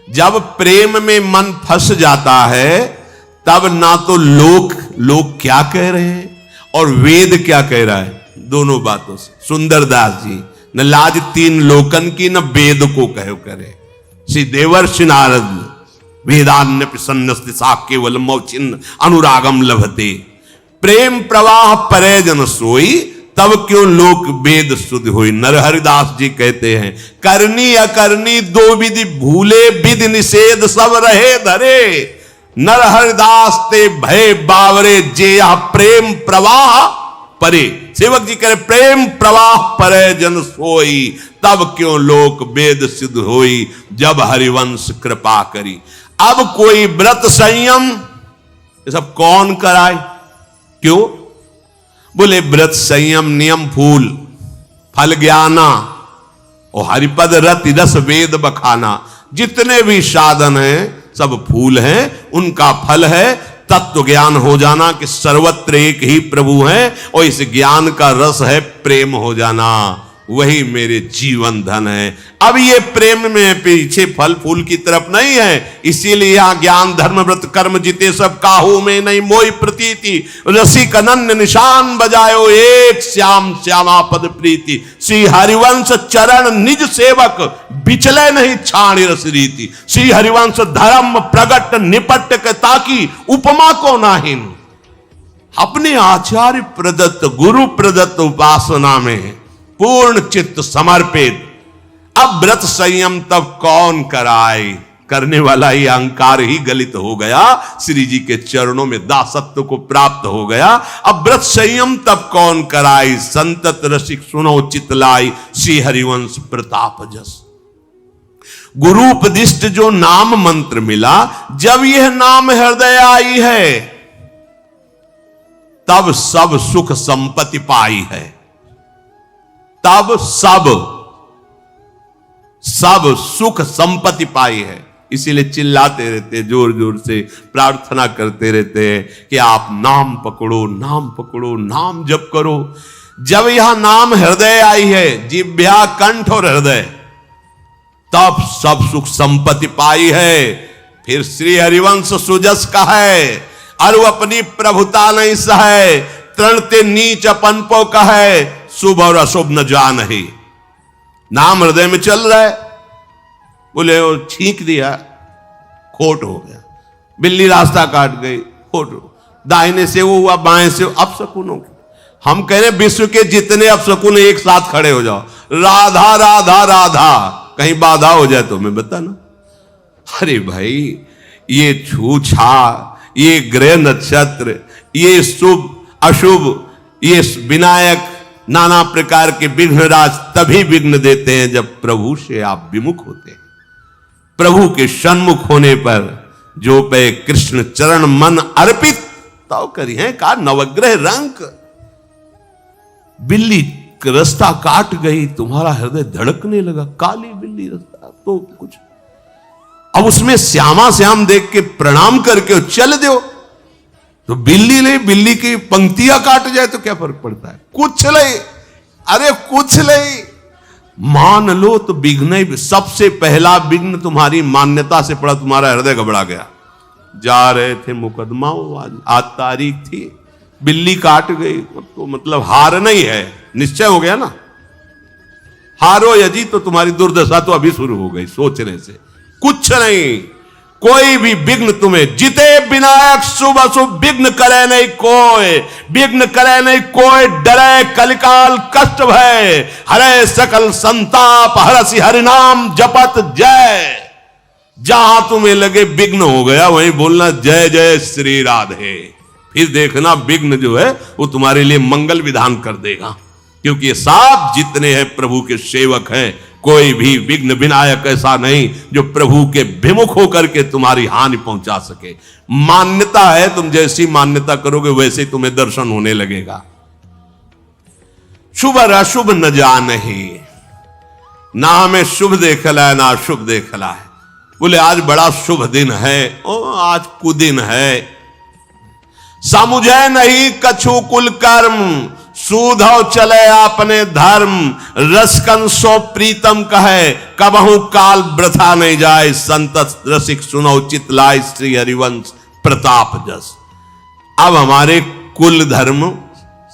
जब प्रेम में मन फंस जाता है तब ना तो लोक क्या कह रहे हैं और वेद क्या कह रहा है, दोनों बातों से। सुंदरदास जी, न लाज तीन लोकन की न वेद को कहो करे। श्री देवर्षि नारद, वेदान्य प्रसन्नस्ति सा केवल मौचिन्न अनुरागम लभते। प्रेम प्रवाह परे जन सोई, तब क्यों लोक वेद सुधि होई। नरहरिदास जी कहते हैं, करनी अकरनी दो विधि भूले, विधि निषेध सब रहे धरे। नरहरिदास ते भय बावरे, जे यह प्रेम प्रवाह परे। सेवक जी कह रहे, प्रेम प्रवाह परे जन सोई, तब क्यों लोक वेद सिद्ध होई। जब हरिवंश कृपा करी। अब कोई व्रत संयम ये सब कौन कराए, क्यों? बोले व्रत संयम नियम फूल फल ज्ञाना और हरिपद रति रस वेद बखाना। जितने भी साधन हैं सब फूल हैं, उनका फल है तत्व ज्ञान हो जाना कि सर्वत्र एक ही प्रभु है, और इस ज्ञान का रस है प्रेम हो जाना। वही मेरे जीवन धन है। अब ये प्रेम में पीछे फल फूल की तरफ नहीं है, इसीलिए यहां ज्ञान धर्म व्रत कर्म जिते सब काहू में नहीं मोई प्रतीति। रसिक अनन्य निशान बजायो, एक श्याम श्यामा पद प्रीति। श्री हरिवंश चरण निज सेवक, बिचले नहीं छाणी रस रीति। श्री हरिवंश धर्म प्रगट निपट के ताकि उपमा को नाहीन। अपने आचार्य प्रदत्त गुरु प्रदत्त उपासना में पूर्ण चित्त समर्पित। अब व्रत संयम तब कौन कराए, करने वाला ही अहंकार ही गलित हो गया, श्री जी के चरणों में दासत्व को प्राप्त हो गया। अब व्रत संयम तब कौन कराए, संतत रसिक सुनो चितलाई, श्री हरिवंश प्रताप जस। गुरुपदिष्ट जो नाम मंत्र मिला, जब यह नाम हृदय आई है तब सब सुख संपत्ति पाई है। तब सब सुख संपत्ति पाई है। इसीलिए चिल्लाते रहते, जोर जोर से प्रार्थना करते रहते हैं कि आप नाम पकड़ो, नाम पकड़ो, नाम जप करो। जब यह नाम हृदय आई है, जिह्वा कंठ और हृदय, तब सब सुख संपत्ति पाई है। फिर श्री हरिवंश सुजस का है, और अपनी प्रभुता नहीं सहे, तृणते नीच अपनपो का है, शुभ और अशुभ न जान ही। नाम हृदय में चल रहा है, बोले वो छींक दिया, खोट हो गया। बिल्ली रास्ता काट गई, खोट हो। दाहिने से वो हुआ, बाएं से अपशकुन हो गया। हम कह रहे विश्व के जितने अपशकुन एक साथ खड़े हो जाओ, राधा राधा राधा, कहीं बाधा हो जाए तो मैं बताना। अरे भाई, ये छूछा, ये ग्रह नक्षत्र, ये शुभ अशुभ, ये विनायक, नाना प्रकार के विघ्नराज तभी विघ्न देते हैं जब प्रभु से आप विमुख होते हैं। प्रभु के सन्मुख होने पर जो पे कृष्ण चरण मन अर्पित तो करी है का नवग्रह रंग। बिल्ली रास्ता काट गई, तुम्हारा हृदय धड़कने लगा, काली बिल्ली रास्ता तो कुछ। अब उसमें श्यामा श्याम देख के प्रणाम करके चल दो, तो बिल्ली नहीं, बिल्ली की पंक्तियां काट जाए तो क्या फर्क पड़ता है? कुछ नहीं, अरे कुछ नहीं। मान लो तो विघ्न, सबसे पहला विघ्न तुम्हारी मान्यता से पड़ा, तुम्हारा हृदय घबरा गया। जा रहे थे मुकदमा, आज तारीख थी, बिल्ली काट गई, तो मतलब हार नहीं है, निश्चय हो गया ना। हारो यदि तो तुम्हारी दुर्दशा तो अभी शुरू हो गई सोचने से। कुछ नहीं, कोई भी विघ्न तुम्हें, जिते विनायक शुभ अशुभ विघ्न करे नहीं कोई, विघ्न करे नहीं कोई, डरे कलिकाल कष्ट भय, हरे सकल संताप, हरसि हरिनाम जपत जय। जहां तुम्हें लगे विघ्न हो गया वहीं बोलना जय जय श्री राधे। फिर देखना विघ्न जो है वो तुम्हारे लिए मंगल विधान कर देगा, क्योंकि ये सब जितने हैं प्रभु के सेवक हैं, कोई भी विघ्न विनायक ऐसा नहीं जो प्रभु के विमुख होकर के तुम्हारी हानि पहुंचा सके। मान्यता है, तुम जैसी मान्यता करोगे वैसे ही तुम्हें दर्शन होने लगेगा। शुभ और अशुभ न जानहि, ना हमें शुभ देखला है ना अशुभ देखला है। बोले आज बड़ा शुभ दिन है, ओ आज कुदिन है। समुझे नहीं कछु कुल कर्म, सूधव चले अपने धर्म। रसकन सो प्रीतम कहे, कबहू काल वृथा नहीं जाए। संत रसिक सुनो चित लाए, श्री हरिवंश प्रताप जस। अब हमारे कुल धर्म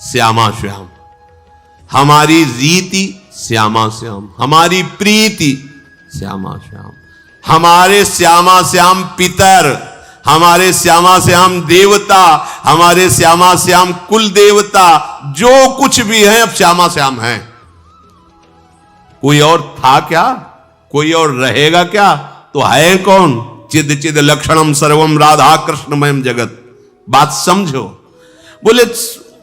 श्यामा श्याम, हमारी रीति श्यामा श्याम, हमारी प्रीति श्यामा श्याम, हमारे श्यामा श्याम पितर, हमारे श्यामा श्याम देवता, हमारे श्यामा श्याम कुल देवता, जो कुछ भी है अब श्यामा श्याम है। कोई और था क्या? कोई और रहेगा क्या? तो है कौन? चिद चिद लक्षणम सर्वम राधा कृष्णमयम जगत। बात समझो। बोले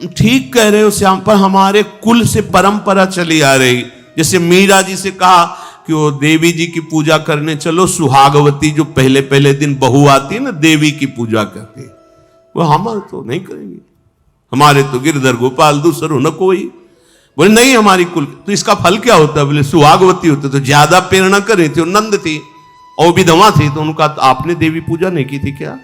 ठीक कह रहे हो श्याम, पर हमारे कुल से परंपरा चली आ रही। जैसे मीरा जी से कहा कि वो देवी जी की पूजा करने चलो, सुहागवती जो पहले पहले दिन बहू आती है ना, देवी की पूजा करती, वो हमारे तो नहीं करेंगे, हमारे तो गिरधर गोपाल दूसरो न कोई। बोले नहीं हमारी कुल। तो इसका फल क्या होता है? बोले सुहागवती होते तो ज्यादा प्रेरणा कर रही थी, नंद थी और विधवा थी, तो उनका आपने देवी पूजा नहीं की थी क्या?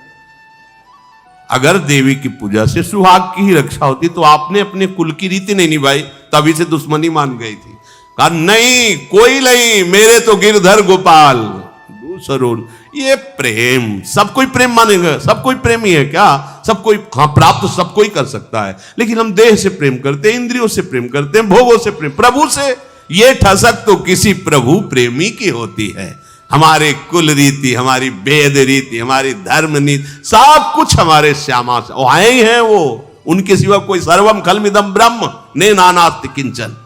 अगर देवी की पूजा से सुहाग की ही रक्षा होती तो आपने अपने कुल की रीति नहीं निभाई, तभी से दुश्मनी मान गई थी। कहा नहीं कोई नहीं, मेरे तो गिरधर गोपाल दूसरो। ये प्रेम, सब कोई प्रेम मानेगा? सब कोई प्रेमी है क्या? सब कोई, हाँ प्राप्त सब कोई कर सकता है, लेकिन हम देह से प्रेम करते हैं, इंद्रियों से प्रेम करते हैं, भोगों से प्रेम। प्रभु से ये ठसक तो किसी प्रभु प्रेमी की होती है। हमारे कुल रीति, हमारी वेद रीति, हमारी धर्म नीति, सब कुछ हमारे श्यामा से ही है। वो उनके सिवा कोई सर्वम खलमिदम ब्रह्म ने नानास्ति किंचन।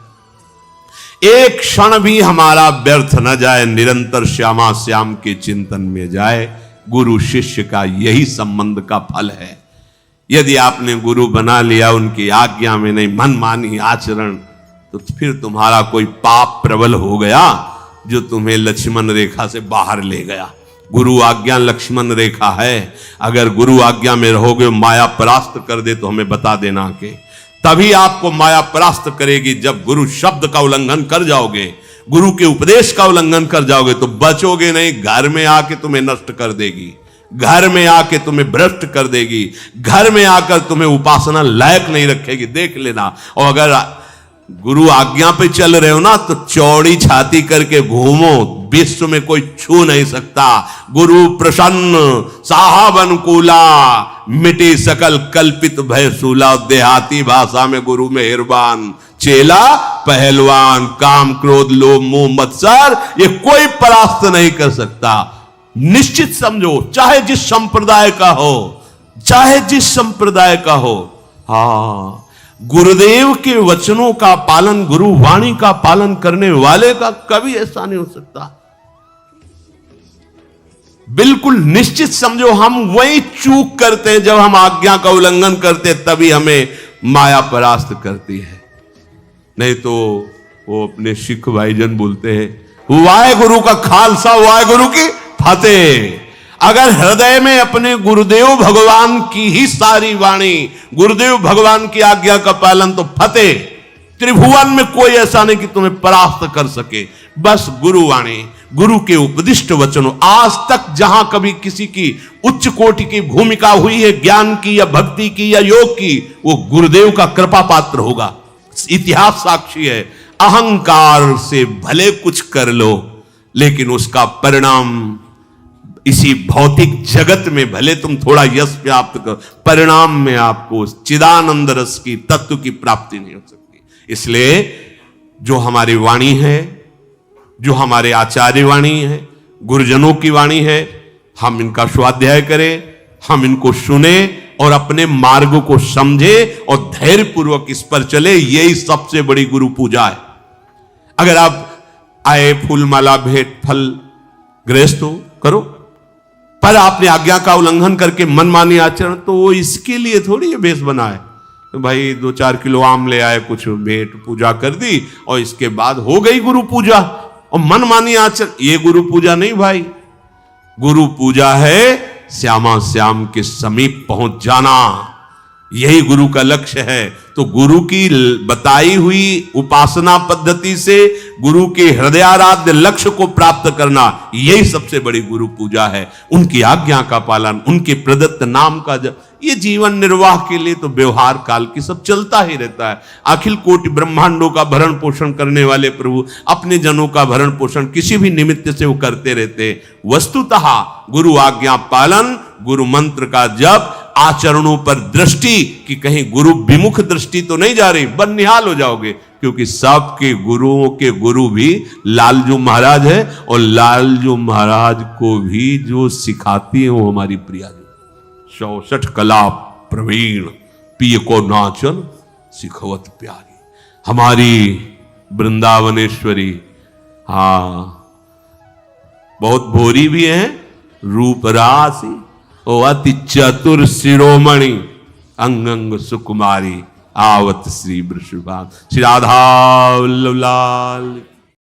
एक क्षण भी हमारा व्यर्थ न जाए, निरंतर श्यामा श्याम के चिंतन में जाए। गुरु शिष्य का यही संबंध का फल है। यदि आपने गुरु बना लिया, उनकी आज्ञा में नहीं मनमानी आचरण, तो फिर तुम्हारा कोई पाप प्रबल हो गया जो तुम्हें लक्ष्मण रेखा से बाहर ले गया। गुरु आज्ञा लक्ष्मण रेखा है। अगर गुरु आज्ञा में रहोगे, माया परास्त कर दे तो हमें बता देना के तभी आपको माया परास्त करेगी। जब गुरु शब्द का उल्लंघन कर जाओगे, गुरु के उपदेश का उल्लंघन कर जाओगे तो बचोगे नहीं। घर में आके तुम्हें नष्ट कर देगी, घर में आके तुम्हें भ्रष्ट कर देगी, घर में आकर तुम्हें उपासना लायक नहीं रखेगी। देख लेना। और अगर गुरु आज्ञा पे चल रहे हो ना, तो चौड़ी छाती करके घूमो, विश्व में कोई छू नहीं सकता। गुरु प्रसन्न साहब अनुकूला, मिटे सकल कल्पित भय सूला। देहाती भाषा में गुरु मेहरबान, चेला पहलवान। काम क्रोध लोभ मोह मत्सर ये कोई परास्त नहीं कर सकता। निश्चित समझो, चाहे जिस संप्रदाय का हो, चाहे जिस संप्रदाय का हो। हाँ, गुरुदेव के वचनों का पालन, गुरु वाणी का पालन करने वाले का कभी ऐसा नहीं हो सकता। बिल्कुल निश्चित समझो, हम वही चूक करते हैं जब हम आज्ञा का उल्लंघन करते हैं, तभी हमें माया परास्त करती है। नहीं तो वो अपने सिख भाईजन बोलते हैं, वाहे गुरु का खालसा वाहे गुरु की फतेह। अगर हृदय में अपने गुरुदेव भगवान की ही सारी वाणी, गुरुदेव भगवान की आज्ञा का पालन, तो फतेह। त्रिभुवन में कोई ऐसा नहीं कि तुम्हें परास्त कर सके। बस गुरुवाणी, गुरु के उपदिष्ट वचनों। आज तक जहां कभी किसी की उच्च कोटि की भूमिका हुई है, ज्ञान की या भक्ति की या योग की, वो गुरुदेव का कृपा पात्र होगा। इतिहास साक्षी है। अहंकार से भले कुछ कर लो, लेकिन उसका परिणाम इसी भौतिक जगत में भले तुम थोड़ा यश प्राप्त करो, परिणाम में आपको चिदानंद रस की तत्व की प्राप्ति नहीं हो सकती। इसलिए जो हमारी वाणी है, जो हमारे आचार्य वाणी है, गुरुजनों की वाणी है, हम इनका स्वाध्याय करें, हम इनको सुने और अपने मार्ग को समझे और धैर्य पूर्वक इस पर चले। यही सबसे बड़ी गुरु पूजा है। अगर आप आए फूल माला भेंट फल गृहस्थ हो, करो, पर आपने आज्ञा का उल्लंघन करके मनमानी आचरण, तो वो इसके लिए थोड़ी ये भेष बना है। तो भाई 2-4 किलो आम ले आए, कुछ भेंट पूजा कर दी और इसके बाद हो गई गुरु पूजा। और मनमानी आचरण, ये गुरु पूजा नहीं भाई। गुरु पूजा है श्यामा श्याम के समीप पहुंच जाना, यही गुरु का लक्ष्य है। तो गुरु की बताई हुई उपासना पद्धति से गुरु के हृदयाराध्य लक्ष्य को प्राप्त करना, यही सबसे बड़ी गुरु पूजा है। उनकी आज्ञा का पालन, उनके प्रदत्त नाम का जप, ये जीवन निर्वाह के लिए तो व्यवहार काल की सब चलता ही रहता है। अखिल कोटि ब्रह्मांडों का भरण पोषण करने वाले प्रभु अपने जनों का भरण पोषण किसी भी निमित्त से वो करते रहते। वस्तुतः गुरु आज्ञा पालन, गुरु मंत्र का जप, आचरणों पर दृष्टि कि कहीं गुरु विमुख दृष्टि तो नहीं जा रही, बदनिहाल हो जाओगे। क्योंकि सबके गुरुओं के गुरु भी लालजू महाराज है, और लालजू महाराज को भी जो सिखाती है वो हमारी प्रिया जी। 64 कला प्रवीण पिय को नाचन सिखवत प्यारी, हमारी वृंदावनेश्वरी। हाँ, बहुत भोरी भी है, रूप राशि, ओ अति चतुर शिरोमणि, अंग अंग सुकुमारी, आवत श्री वृषभान। श्री राधा वल्लभ लाल।